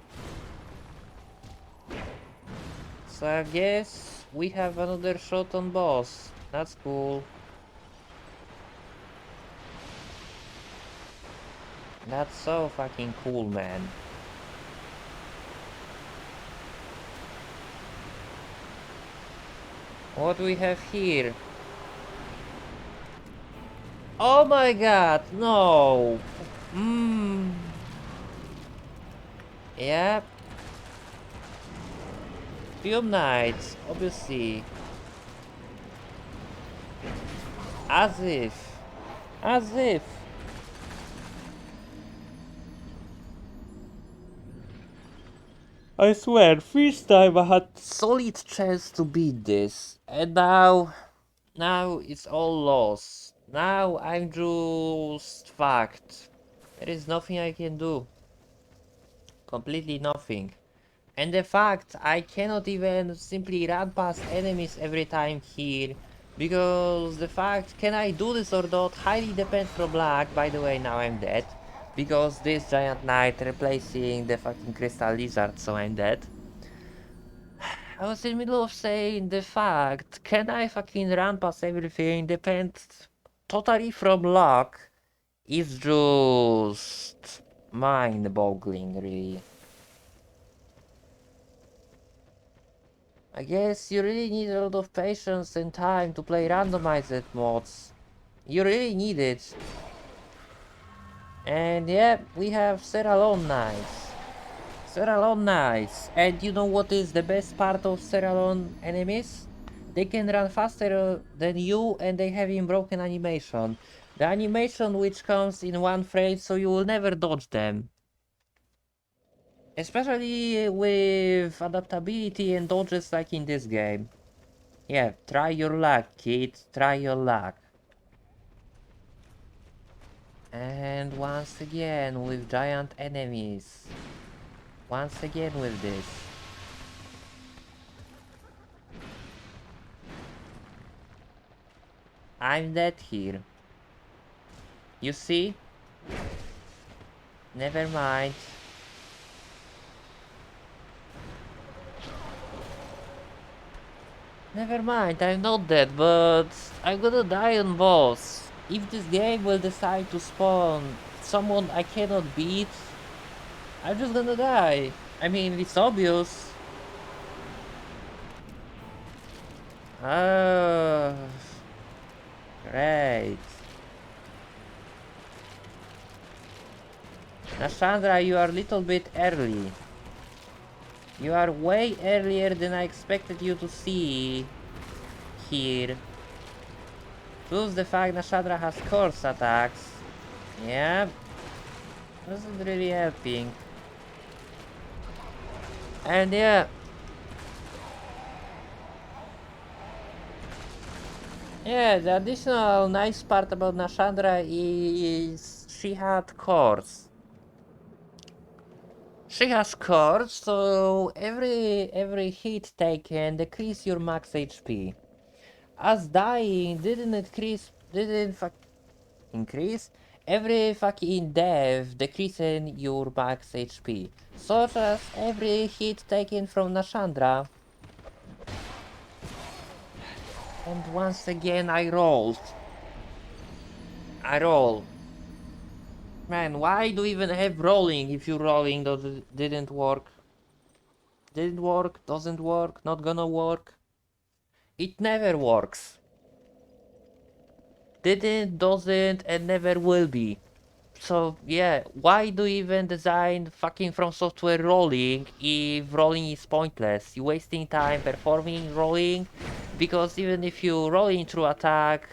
So I guess we have another shot on boss. That's cool. That's so fucking cool, man. What do we have here? Oh my god, no! Mmm. Yep. Film Knights, obviously. As if. As if. I swear, first time I had solid chance to beat this, and now it's all lost. Now I'm just fucked. There is nothing I can do. Completely nothing. And the fact I cannot even simply run past enemies every time here, because the fact can I do this or not highly depends from luck. By the way, now I'm dead. Because this giant knight replacing the fucking crystal lizard, so I'm dead. I was in the middle of saying the fact, can I fucking run past everything depends totally from luck. It's just mind-boggling, really. I guess you really need a lot of patience and time to play randomized mods. You really need it. And yeah, we have Serralon Knights. Serralon Knights. And you know what is the best part of Serralon enemies? They can run faster than you and they have broken animation. The animation which comes in one frame so you will never dodge them. Especially with adaptability and dodges like in this game. Yeah, try your luck, kid. Try your luck. And once again with giant enemies. Once again with this. I'm dead here. You see? Never mind. Never mind, I'm not dead, but I'm gonna die on boss. If this game will decide to spawn someone I cannot beat, I'm just gonna die. I mean, it's obvious. Oh, great. Nashandra, you are a little bit early. You are way earlier than I expected you to see here. Plus the fact Nashandra has course attacks. Yeah, wasn't really helping. And yeah, the additional nice part about Nashandra is she had cores. She has cores, so every hit taken decrease your max HP. As dying didn't increase. Every fucking death decreasing your max HP. Such as every hit taken from Nashandra. And once again I rolled. I roll. Man, why do you even have rolling if your rolling didn't work? Didn't work, doesn't work, not gonna work. It never works. Didn't, doesn't, and never will be. So yeah, why do you even design fucking From Software rolling if rolling is pointless? You're wasting time performing rolling, because even if you rolling through attack,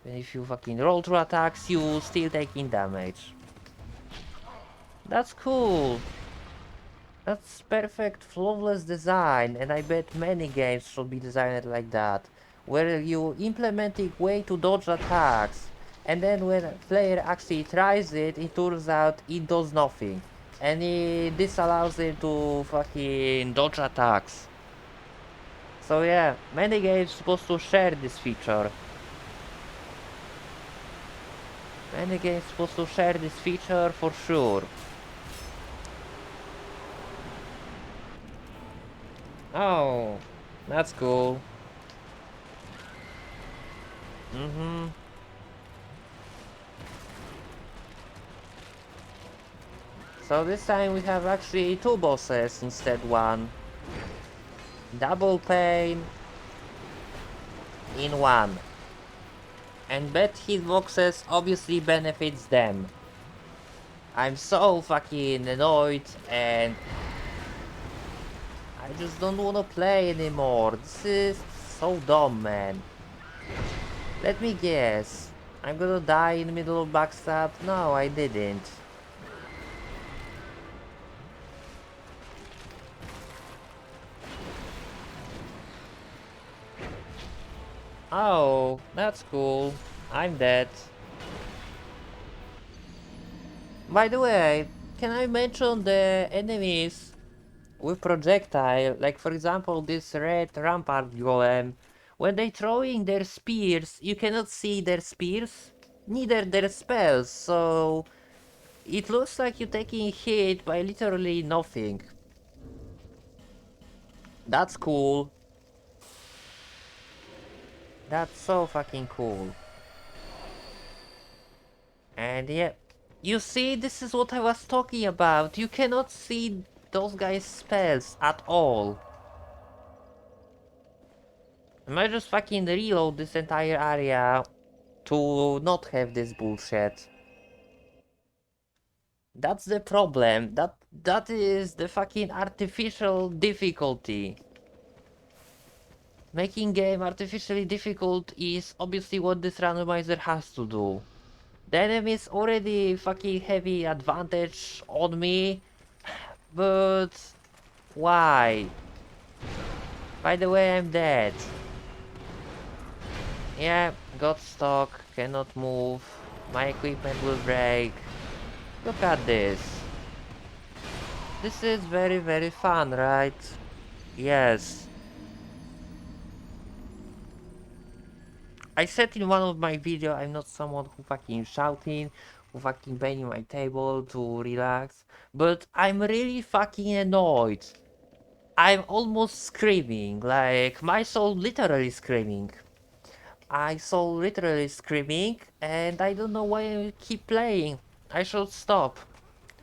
if you fucking roll through attacks, you still taking damage. That's cool. That's perfect, flawless design, and I bet many games should be designed like that, where you implement a way to dodge attacks, and then when a player actually tries it, it turns out it does nothing, and this allows him to fucking dodge attacks. So yeah, many games supposed to share this feature. Many games supposed to share this feature for sure. Oh, that's cool. Mm-hmm. So this time we have actually two bosses instead one. Double pain in one. And bet hitboxes obviously benefits them. I'm so fucking annoyed and I just don't wanna play anymore. This is so dumb, man. Let me guess. I'm gonna die in the middle of backstab? No, I didn't. Oh, that's cool. I'm dead. By the way, can I mention the enemies with projectile, like for example this red rampart golem, when they throwing their spears, you cannot see their spears, neither their spells, so it looks like you're taking hit by literally nothing. That's cool. That's so fucking cool. And yeah, you see, this is what I was talking about. You cannot see those guys' spells at all. I might just fucking reload this entire area to not have this bullshit. That's the problem. That is the fucking artificial difficulty. Making game artificially difficult is obviously what this randomizer has to do. The enemies already fucking heavy advantage on me, but why? By the way, I'm dead. Yeah, got stuck, cannot move, my equipment will break. Look at this. This is very fun, right? Yes. I said in one of my videos I'm not someone who fucking shouting, who fucking banging my table to relax, but I'm really fucking annoyed. I'm almost screaming, like my soul literally screaming. I soul literally screaming and I don't know why I keep playing. I should stop.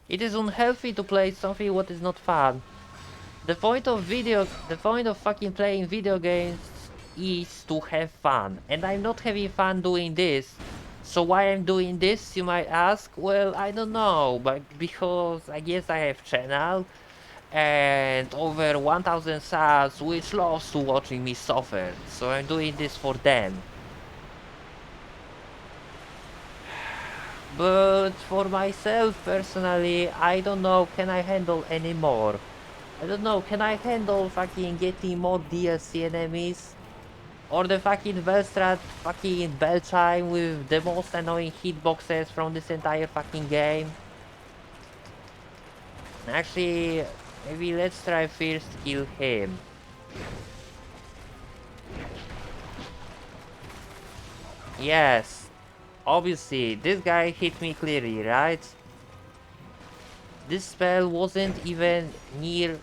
It is unhealthy to play something what is not fun. The point of fucking playing video games is to have fun, and I'm not having fun doing this. So why I'm doing this, you might ask? Well, I don't know, but because I guess I have channel and over 1000 subs which loves to watching me suffer. So I'm doing this for them. But for myself personally, I don't know, can I handle anymore? I don't know, can I handle fucking getting more DLC enemies? Or the fucking Velstrat fucking bell chime with the most annoying hitboxes from this entire fucking game? Actually, maybe let's try first kill him. Yes, obviously, this guy hit me clearly, right? This spell wasn't even near...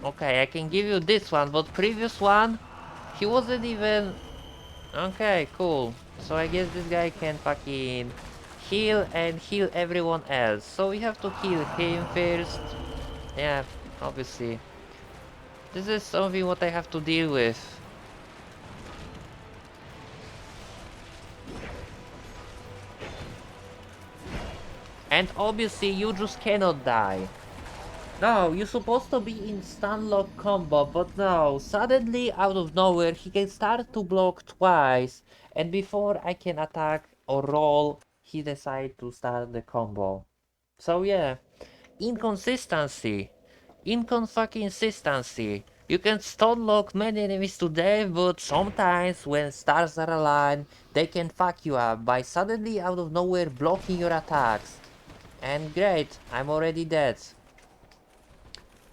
Okay, I can give you this one, but previous one, he wasn't even... Okay, cool. So I guess this guy can fucking heal and heal everyone else. So we have to kill him first. Yeah, obviously. This is something what I have to deal with. And obviously you just cannot die. No, you're supposed to be in stun lock combo, but no, suddenly out of nowhere he can start to block twice, and before I can attack or roll, he decides to start the combo. So yeah, inconsistency. Inconsistency. You can stun lock many enemies to death, but sometimes when stars are aligned, they can fuck you up by suddenly out of nowhere blocking your attacks. And great, I'm already dead.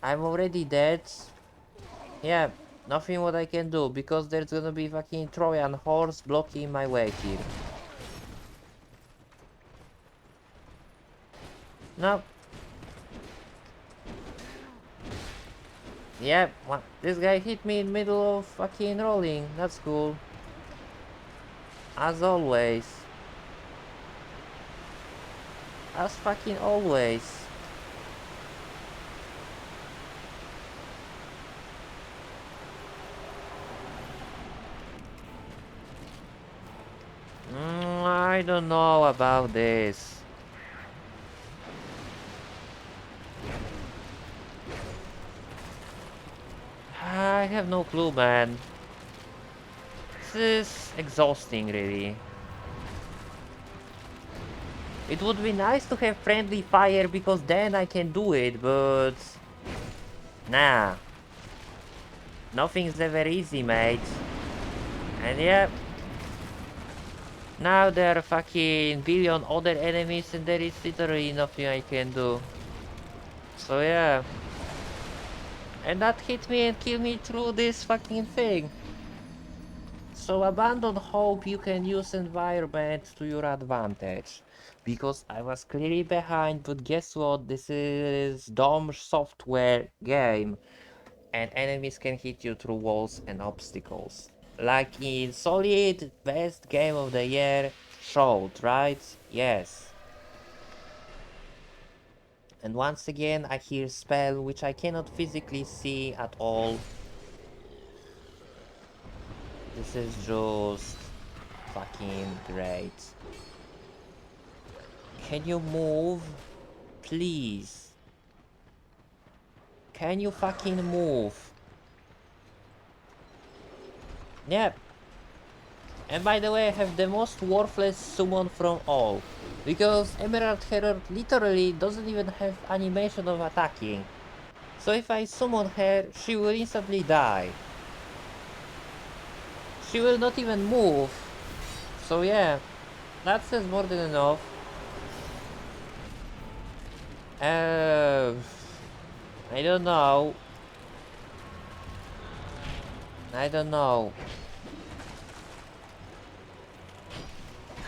I'm already dead. Yeah, nothing what I can do, because there's gonna be fucking Trojan horse blocking my way here. No. Yeah, this guy hit me in middle of fucking rolling. That's cool. As always. As fucking always. I don't know about this. I have no clue, man. This is exhausting, really. It would be nice to have friendly fire because then I can do it, but... Nah. Nothing's ever easy, mate. And yeah... Now there are fucking billion other enemies and there is literally nothing I can do. So yeah. And that hit me and killed me through this fucking thing. So abandon hope, you can use environment to your advantage. Because I was clearly behind, but guess what? This is dumb software game. And enemies can hit you through walls and obstacles. Like in Solid best game of the year showed, right? Yes. And once again I hear spell which I cannot physically see at all. This is just fucking great. Can you move? Please. Can you fucking move? Yep. And by the way, I have the most worthless summon from all. Because Emerald Herald literally doesn't even have animation of attacking. So if I summon her, she will instantly die. She will not even move. So yeah, that says more than enough. Uh, I don't know. I don't know.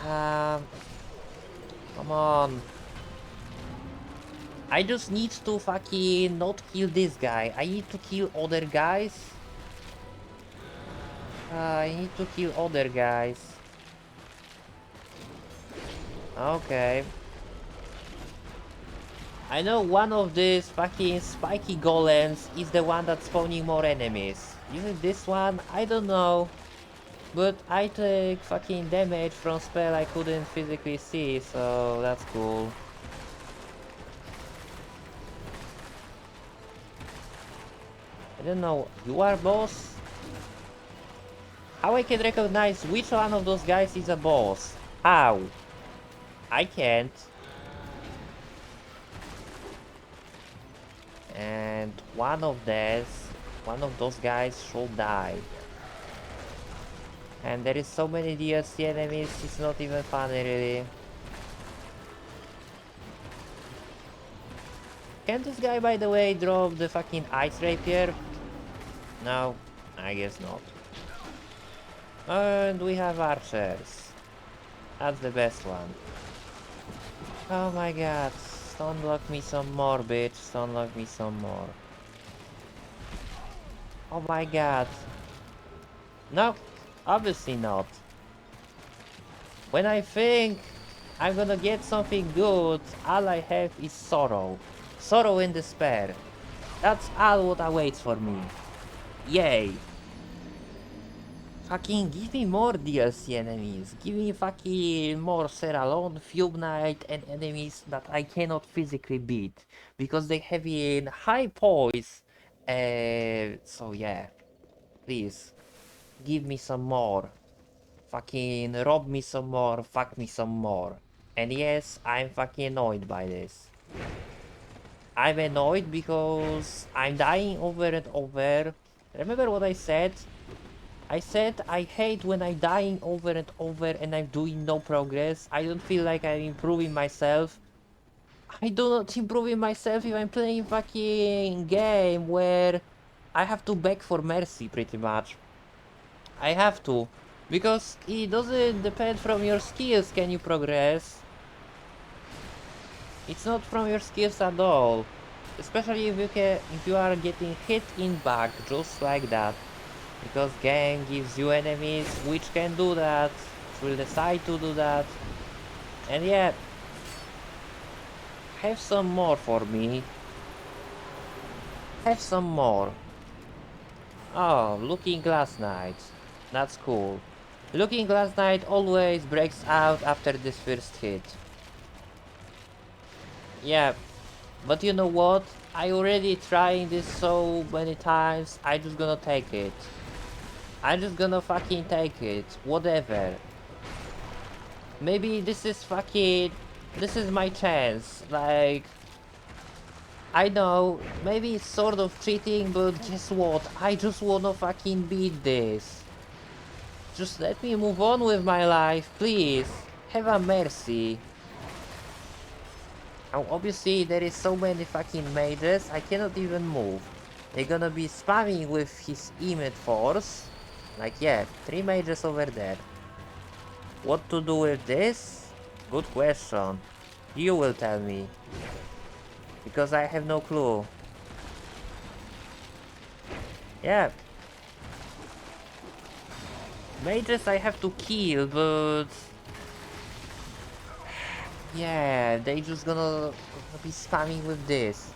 Um, Come on. I just need to fucking not kill this guy. I need to kill other guys. I need to kill other guys. Okay. I know one of these fucking spiky golems is the one that's spawning more enemies. Is it this one? I don't know. But I take fucking damage from spell I couldn't physically see, so that's cool. I don't know. You are boss? How I can recognize which one of those guys is a boss? How? I can't. And one of those guys should die. And there is so many DLC enemies, it's not even funny really. Can this guy, by the way, drop the fucking ice rapier? No, I guess not. And we have archers. That's the best one. Oh my god, stunlock me some more, bitch. Stunlock me some more. Oh my god. No, obviously not. When I think I'm gonna get something good, all I have is sorrow. Sorrow and despair. That's all what awaits for me. Yay. Fucking give me more DLC enemies. Give me fucking more Seralon, Fume Knight, and enemies that I cannot physically beat. Because they have in high poise. So yeah. Please. Give me some more. Fucking rob me some more. Fuck me some more. And yes, I'm fucking annoyed by this. I'm annoyed because I'm dying over and over. Remember what I said? I said I hate when I'm dying over and over and I'm doing no progress. I don't feel like I'm improving myself. I do not improving myself if I'm playing fucking game where I have to beg for mercy pretty much. I have to. Because it doesn't depend from your skills can you progress. It's not from your skills at all. Especially if you are getting hit in back just like that. Because game gives you enemies which can do that, which will decide to do that. And yeah, have some more for me. Have some more. Oh, Looking Glass Knight. That's cool. Looking Glass Knight always breaks out after this first hit. Yeah, but you know what? I already trying this so many times, I just gonna take it. I'm just gonna fucking take it. Whatever. Maybe this is fucking... This is my chance. Like... I know, maybe it's sort of cheating, but guess what? I just wanna fucking beat this. Just let me move on with my life, please. Have a mercy. Now, obviously, there is so many fucking mages, I cannot even move. They're gonna be spamming with his image force. Like, yeah, 3 mages over there. What to do with this? Good question. You will tell me. Because I have no clue. Yeah. Mages I have to kill, but... Yeah, they just gonna be spamming with this.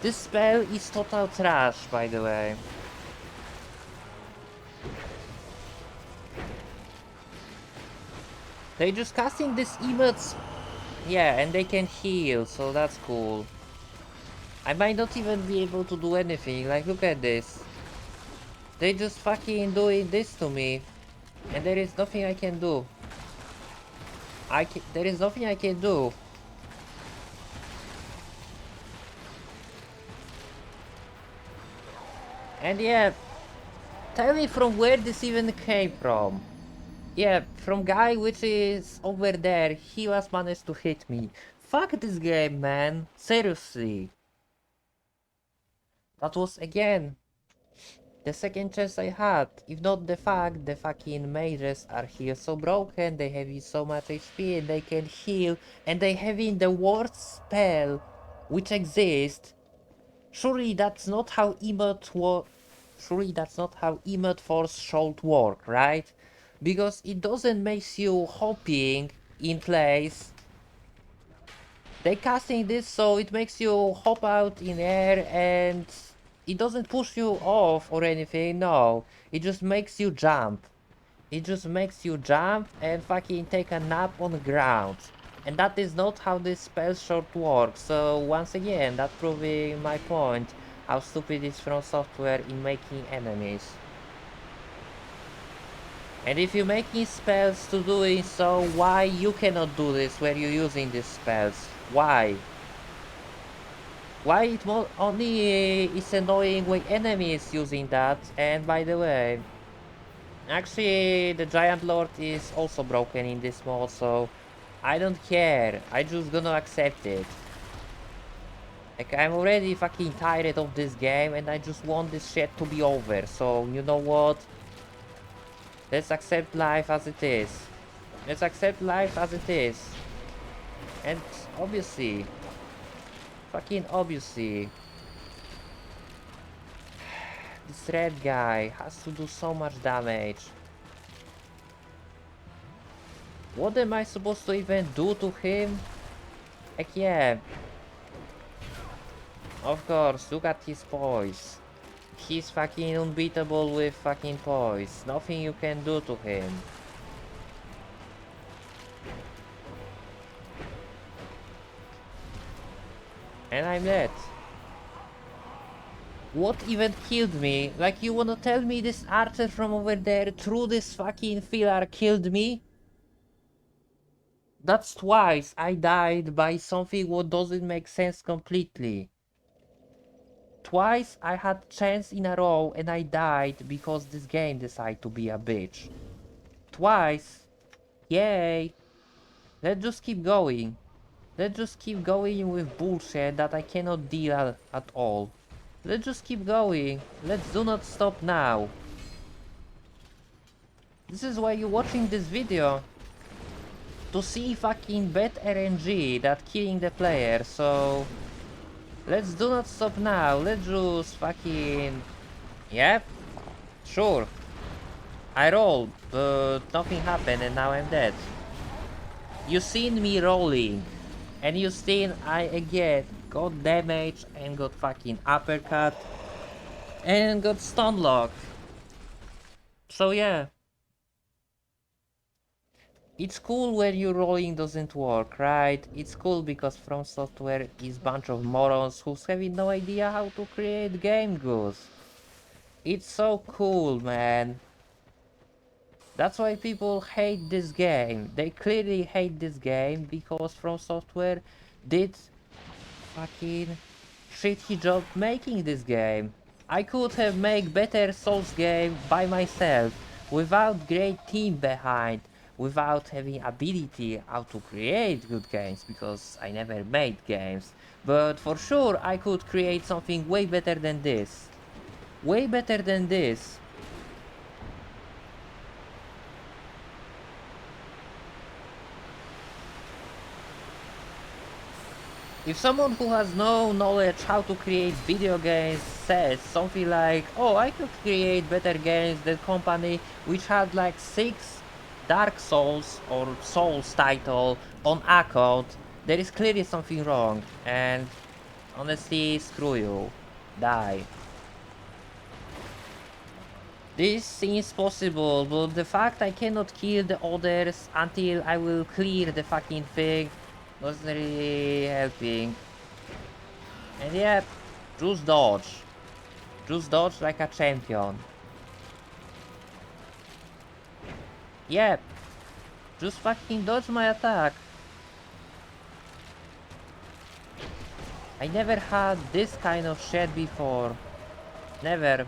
This spell is total trash, by the way. They just casting this emotes. Yeah, and they can heal, so that's cool. I might not even be able to do anything. Like, look at this. They just fucking doing this to me. And there is nothing I can do. There is nothing I can do. And yeah, tell me from where this even came from. Yeah, from guy which is over there, he was managed to hit me. Fuck this game, man. Seriously. That was again the second chance I had. If not the fact the fucking mages are here so broken, they have so much HP and they can heal, and they having the worst spell which exists. Surely that's not how emote work. Surely that's not how emote force should work, right? Because it doesn't make you hopping in place. They casting this so it makes you hop out in air and it doesn't push you off or anything, no. It just makes you jump. It just makes you jump and fucking take a nap on the ground. And that is not how this spell should work. So once again, that proving my point, how stupid is From Software in making enemies. And if you're making spells to doing so, why you cannot do this when you're using these spells? Why? Why it only is annoying when enemy is using that? And by the way, actually the Giant Lord is also broken in this mod, so I don't care. I just gonna accept it. Like, I'm already fucking tired of this game and I just want this shit to be over. So you know what? Let's accept life as it is. Let's accept life as it is. And obviously, fucking obviously, this red guy has to do so much damage. What am I supposed to even do to him? Like, yeah. Of course, look at his poise. He's fucking unbeatable with fucking poise. Nothing you can do to him. And I'm dead. What even killed me? Like, you wanna tell me this archer from over there through this fucking filler killed me? That's twice I died by something what doesn't make sense completely. Twice I had chance in a row and I died because this game decided to be a bitch. Twice. Yay. Let's just keep going. Let's just keep going with bullshit that I cannot deal at all. Let's just keep going. Let's do not stop now. This is why you're watching this video. To see fucking bad RNG that killing the player, so... Let's do not stop now. Let's just fucking... Yep. Sure. I rolled, but nothing happened and now I'm dead. You seen me rolling. And you seen I again got damage and got fucking uppercut. And got stun lock. So yeah. It's cool when your rolling doesn't work, right? It's cool because From Software is bunch of morons who's having no idea how to create game goods. It's so cool, man. That's why people hate this game. They clearly hate this game because From Software did fucking shitty job making this game. I could have made better Souls game by myself without great team behind, without having ability how to create good games because I never made games. But for sure I could create something way better than this. Way better than this. If someone who has no knowledge how to create video games says something like, oh, I could create better games than company which had like 6 Dark Souls or Souls title on account, there is clearly something wrong, and honestly, screw you. Die. This seems possible, but the fact I cannot kill the others until I will clear the fucking thing wasn't really helping. And yeah, just dodge. Just dodge like a champion. Yep. Just fucking dodge my attack. I never had this kind of shit before. Never.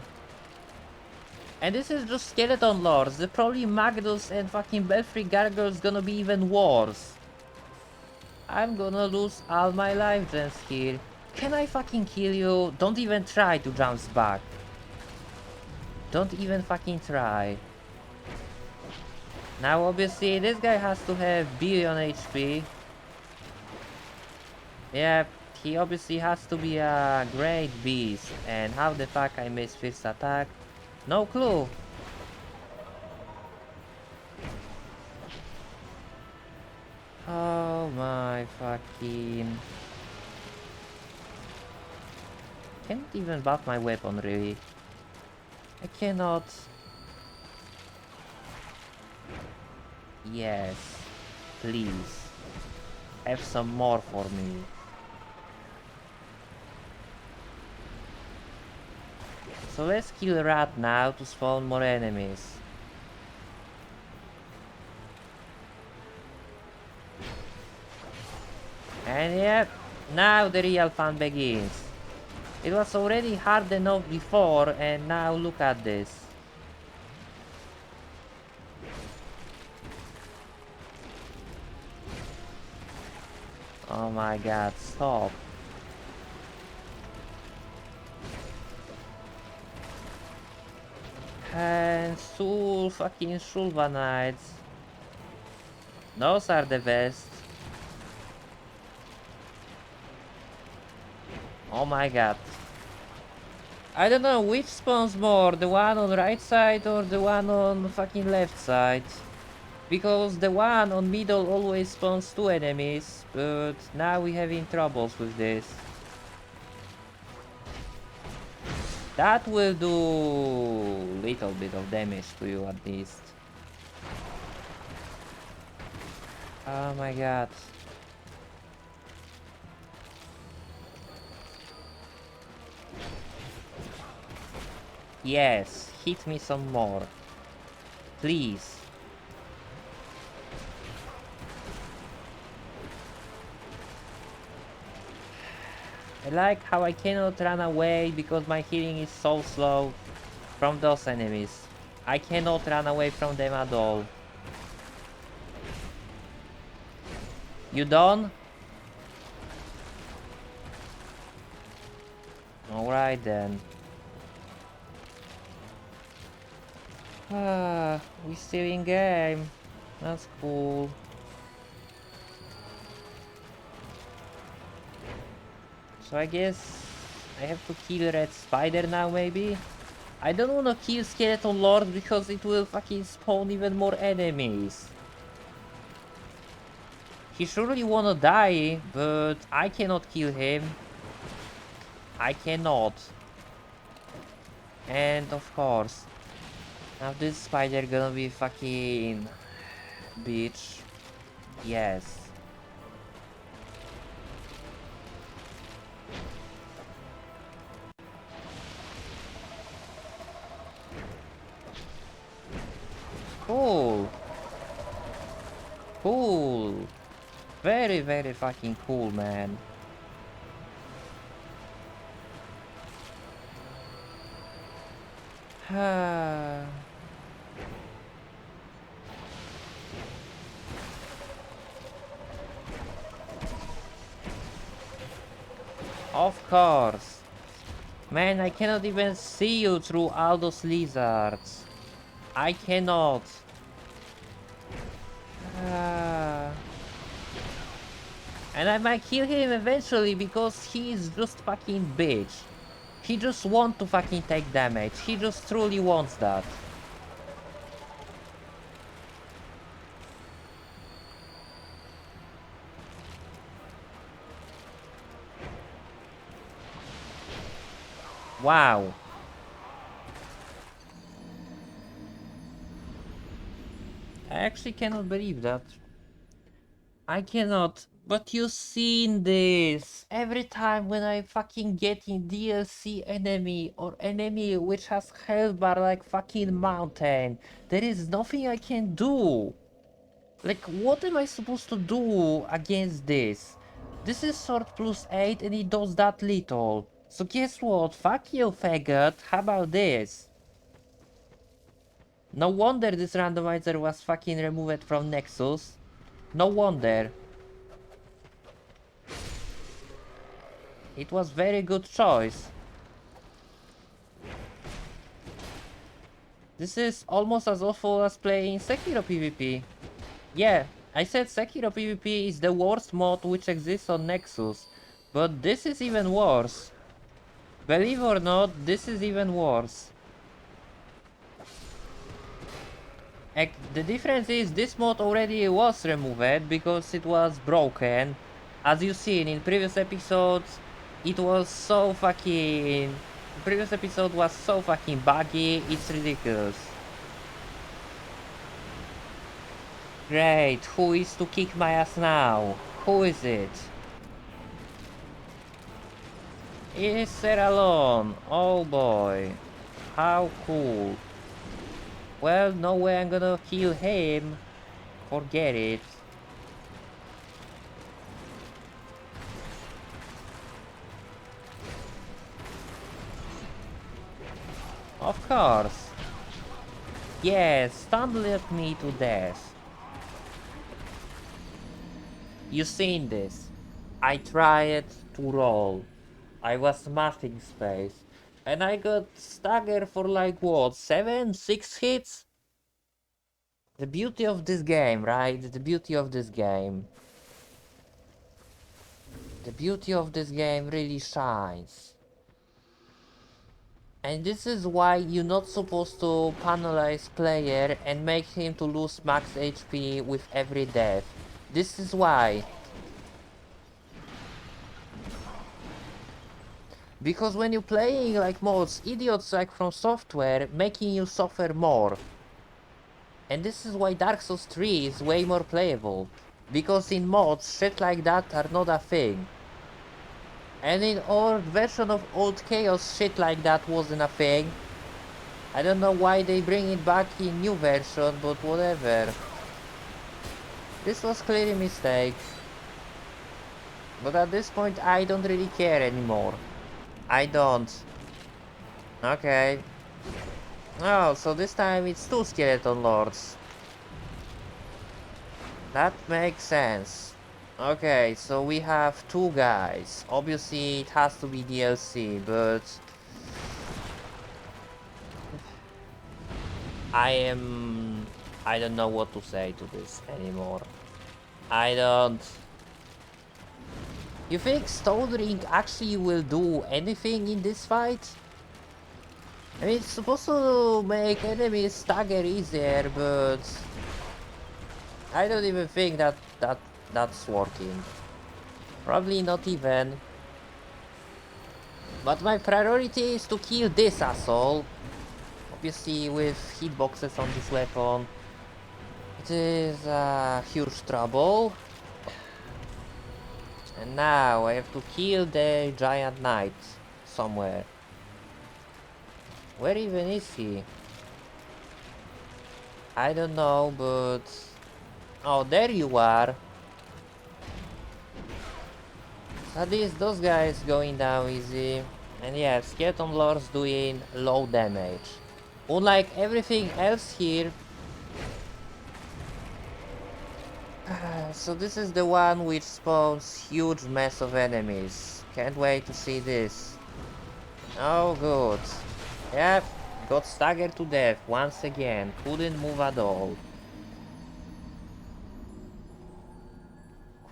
And this is just skeleton lords. The probably Magnus and fucking Belfry Gargoyles gonna be even worse. I'm gonna lose all my life gems here. Can I fucking kill you? Don't even try to jump back. Don't even fucking try. Now obviously this guy has to have billion HP. Yeah, he obviously has to be a great beast. And how the fuck I missed first attack? No clue. Oh my fucking... Can't even buff my weapon really. I cannot... Yes. Please. Have some more for me. So let's kill Rat now to spawn more enemies. And yep, now the real fun begins. It was already hard enough before, and now look at this. Oh my god, stop. And Soul fucking Shulvanites. Those are the best. Oh my god. I don't know which spawns more, the one on the right side or the one on fucking left side. Because the one on middle always spawns two enemies, but now we're having troubles with this. That will do little bit of damage to you at least. Oh my god. Yes, hit me some more. Please. I like how I cannot run away because my healing is so slow from those enemies. I cannot run away from them at all. You done? Alright then. We still in game. That's cool. So I guess I have to kill Red Spider now maybe? I don't wanna kill Skeleton Lord because it will fucking spawn even more enemies. He surely wanna die, but I cannot kill him. I cannot. And of course, now this spider gonna be fucking bitch. Yes. Cool. Cool. Very, very fucking cool, man. Of course. Man, I cannot even see you through all those lizards. I cannot. And I might kill him eventually because he is just fucking bitch. He just wants to fucking take damage. He just truly wants that. Wow. actually cannot believe that. I cannot. But you seen this every time when I fucking get in DLC enemy or enemy which has health bar like fucking mountain. There is nothing I can do. Like, what am I supposed to do against this? This is sword plus 8 and it does that little. So guess what? Fuck you, faggot. How about this? No wonder this randomizer was fucking removed from Nexus. No wonder. It was very good choice. This is almost as awful as playing Sekiro PvP. Yeah, I said Sekiro PvP is the worst mod which exists on Nexus. But this is even worse. Believe or not, this is even worse. The difference is this mod already was removed because it was broken. As you've seen in previous episodes, it was so fucking... Previous episode was so fucking buggy, it's ridiculous. Great, who is to kick my ass now? Who is it? It's Seralon. Oh boy. How cool. Well, no way I'm gonna kill him. Forget it. Of course. Yes, stumbled me to death. You seen this. I tried to roll. I was smashing space. And I got staggered for like what, 6 hits? The beauty of this game, right? The beauty of this game. The beauty of this game really shines. And this is why you're not supposed to penalize player and make him to lose max HP with every death. This is why. Because when you're playing like mods, idiots like from software making you suffer more. And this is why Dark Souls 3 is way more playable. Because in mods, shit like that are not a thing. And in old version of Old Chaos, shit like that wasn't a thing. I don't know why they bring it back in new version, but whatever. This was clearly a mistake. But at this point I don't really care anymore. I don't. Okay. Oh, so this time it's 2 skeleton lords. That makes sense. Okay, so we have 2 guys. Obviously it has to be DLC, but... I don't know what to say to this anymore. I don't... You think Stone Ring actually will do anything in this fight? I mean, it's supposed to make enemies stagger easier, but... I don't even think that's working. Probably not even. But my priority is to kill this asshole. Obviously with hitboxes on this weapon, it is huge trouble. And now I have to kill the giant knight somewhere. Where even is he? I don't know, but... Oh, there you are! At least those guys going down easy. And yeah, Skeleton Lord's doing low damage. Unlike everything else here. So this is the one which spawns huge mess of enemies. Can't wait to see this. Oh good. Yep, got staggered to death once again. Couldn't move at all.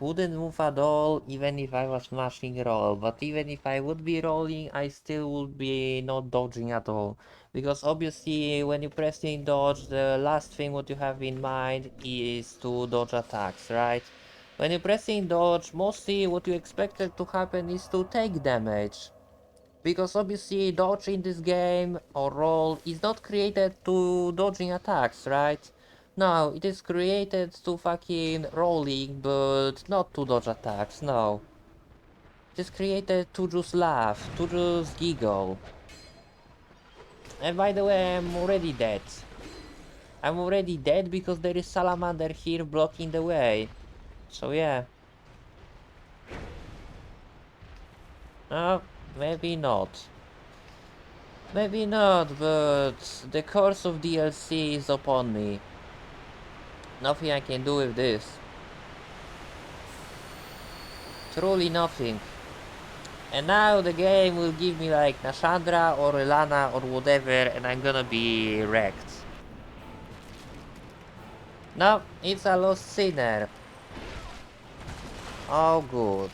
Couldn't move at all even if I was mashing roll. But even if I would be rolling, I still would be not dodging at all. Because obviously when you press in dodge, the last thing what you have in mind is to dodge attacks, right? When you press in dodge, mostly what you expected to happen is to take damage. Because obviously dodge in this game or roll is not created to dodging attacks, right? No, it is created to fucking rolling, but not to dodge attacks, no. It is created to just laugh, to just giggle. And by the way, I'm already dead. I'm already dead because there is salamander here blocking the way. So yeah. No, maybe not. Maybe not, but the curse of DLC is upon me. Nothing I can do with this. Truly nothing. And now the game will give me like Nashandra or Elana or whatever, and I'm gonna be wrecked. No, it's a lost sinner. Oh good.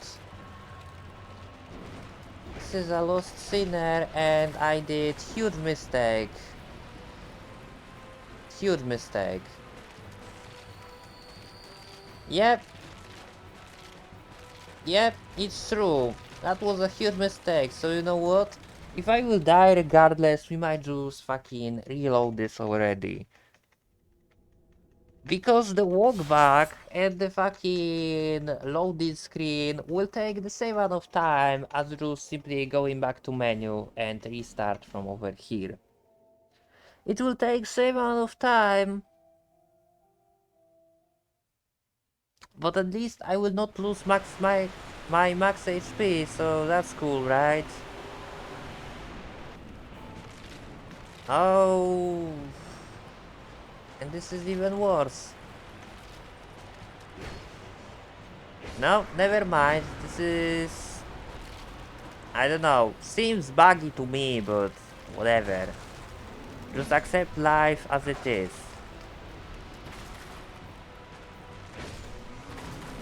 This is a lost sinner and I did huge mistake. Huge mistake. Yep. Yep, it's true. That was a huge mistake, so you know what? If I will die regardless, we might just fucking reload this already. Because the walkback and the fucking loading screen will take the same amount of time as just simply going back to menu and restart from over here. It will take same amount of time, but at least I will not lose my max HP, so that's cool, right? Oh, and this is even worse. No, never mind. This is... I don't know. Seems buggy to me, but whatever. Just accept life as it is.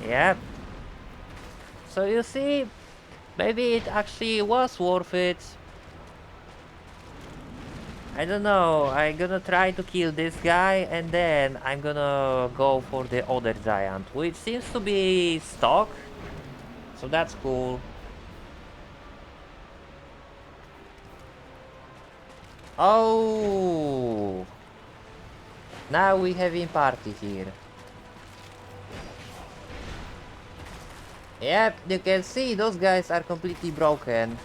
Yep. So you see, maybe it actually was worth it. I don't know, I'm gonna try to kill this guy and then I'm gonna go for the other giant, which seems to be stock. So that's cool. Oh! Now we have in party here. Yep, you can see those guys are completely broken.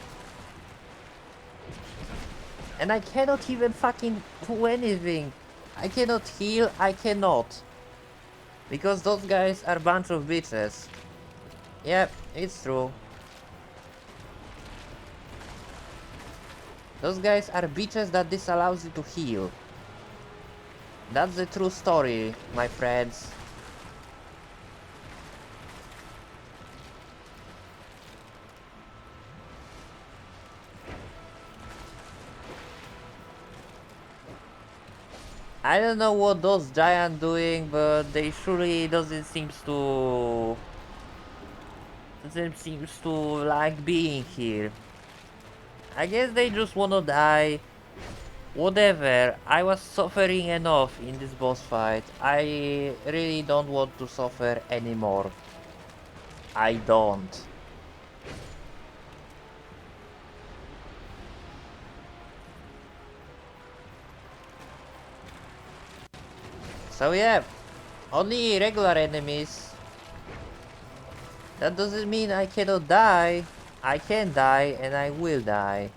And I cannot even fucking do anything. I cannot heal, I cannot. Because those guys are a bunch of bitches. Yep, it's true. Those guys are bitches that disallows you to heal. That's the true story, my friends. I don't know what those giants doing, but they surely doesn't seems to like being here. I guess they just wanna die. Whatever, I was suffering enough in this boss fight. I really don't want to suffer anymore. I don't. So yeah, only regular enemies. That doesn't mean I cannot die. I can die and I will die.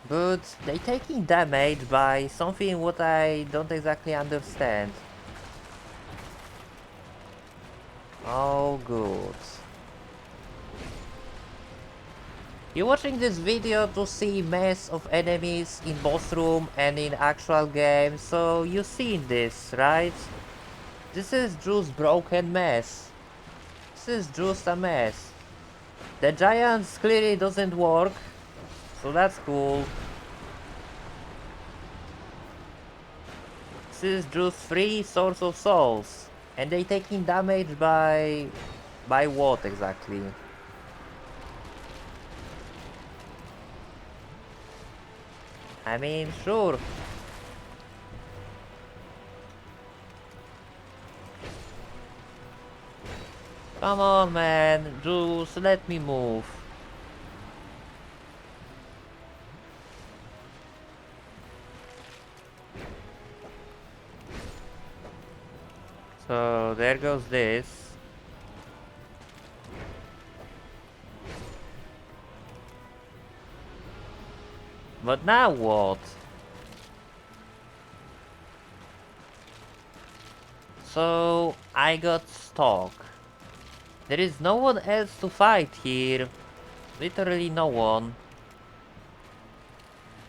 But they taking damage by something what I don't exactly understand. Oh good. You're watching this video to see mess of enemies in boss room and in actual game, so you've seen this, right? This is just broken mess. This is just a mess. The giants clearly doesn't work, so that's cool. This is just 3 Swords of Souls. And they taking damage by what exactly? I mean, sure. Come on, man. Just let me move. So there goes this. But now what? So I got stuck. There is no one else to fight here. Literally no one.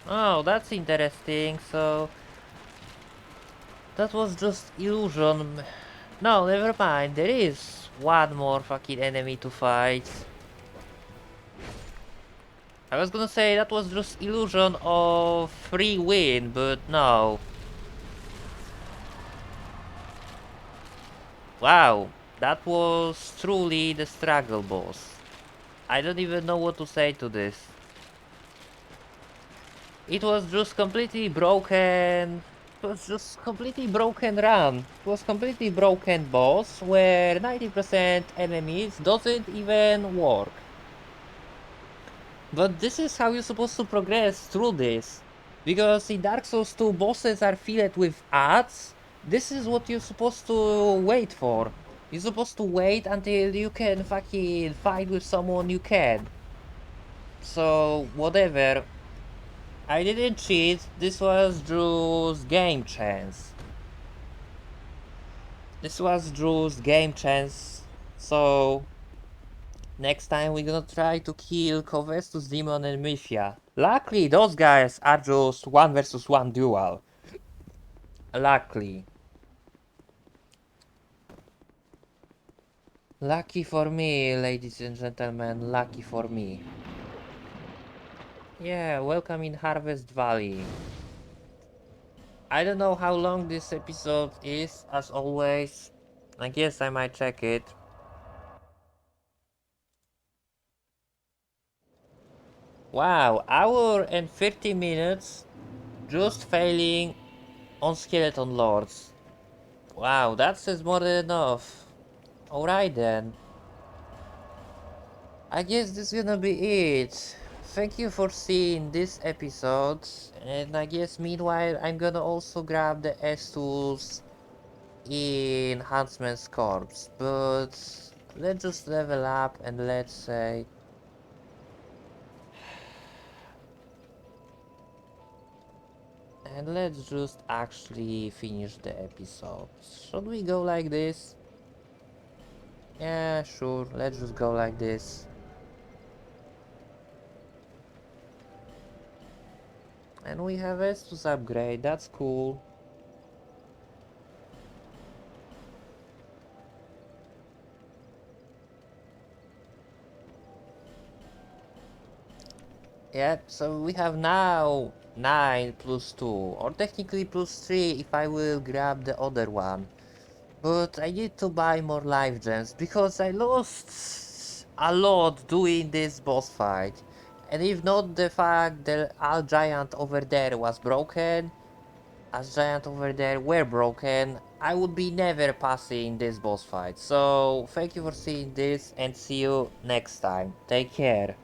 Oh, that's interesting. So that was just illusion. No, never mind. There is one more fucking enemy to fight. I was gonna say that was just illusion of free win, but no. Wow, that was truly the struggle boss. I don't even know what to say to this. It was just completely broken. It was just completely broken run. It was completely broken boss where 90% enemies doesn't even work. But this is how you're supposed to progress through this. Because in Dark Souls 2 bosses are filled with ads. This is what you're supposed to wait for. You're supposed to wait until you can fucking fight with someone you can. So, whatever. I didn't cheat, this was Drew's game chance. This was Drew's game chance. So, next time we're gonna try to kill Covestus, Demon and Mafia. Luckily, those guys are just 1 versus 1 duel. Luckily. Lucky for me, ladies and gentlemen, lucky for me. Yeah, welcome in Harvest Valley. I don't know how long this episode is, as always. I guess I might check it. Wow, hour and 50 minutes just failing on Skeleton Lords. Wow, that says more than enough. Alright then. I guess this is gonna be it. Thank you for seeing this episode. And I guess meanwhile I'm gonna also grab the S tools in Huntsman's Corpse. But let's just level up and let's say and let's just actually finish the episode. Should we go like this? Yeah, sure, let's just go like this. And we have Estus upgrade, that's cool. Yep, so we have now 9 plus 2, or technically plus 3 if I will grab the other one. But I need to buy more life gems because I lost a lot doing this boss fight. And if not the fact that Al Giant over there was broken, as Giant over there were broken, I would be never passing this boss fight. So thank you for seeing this and see you next time. Take care.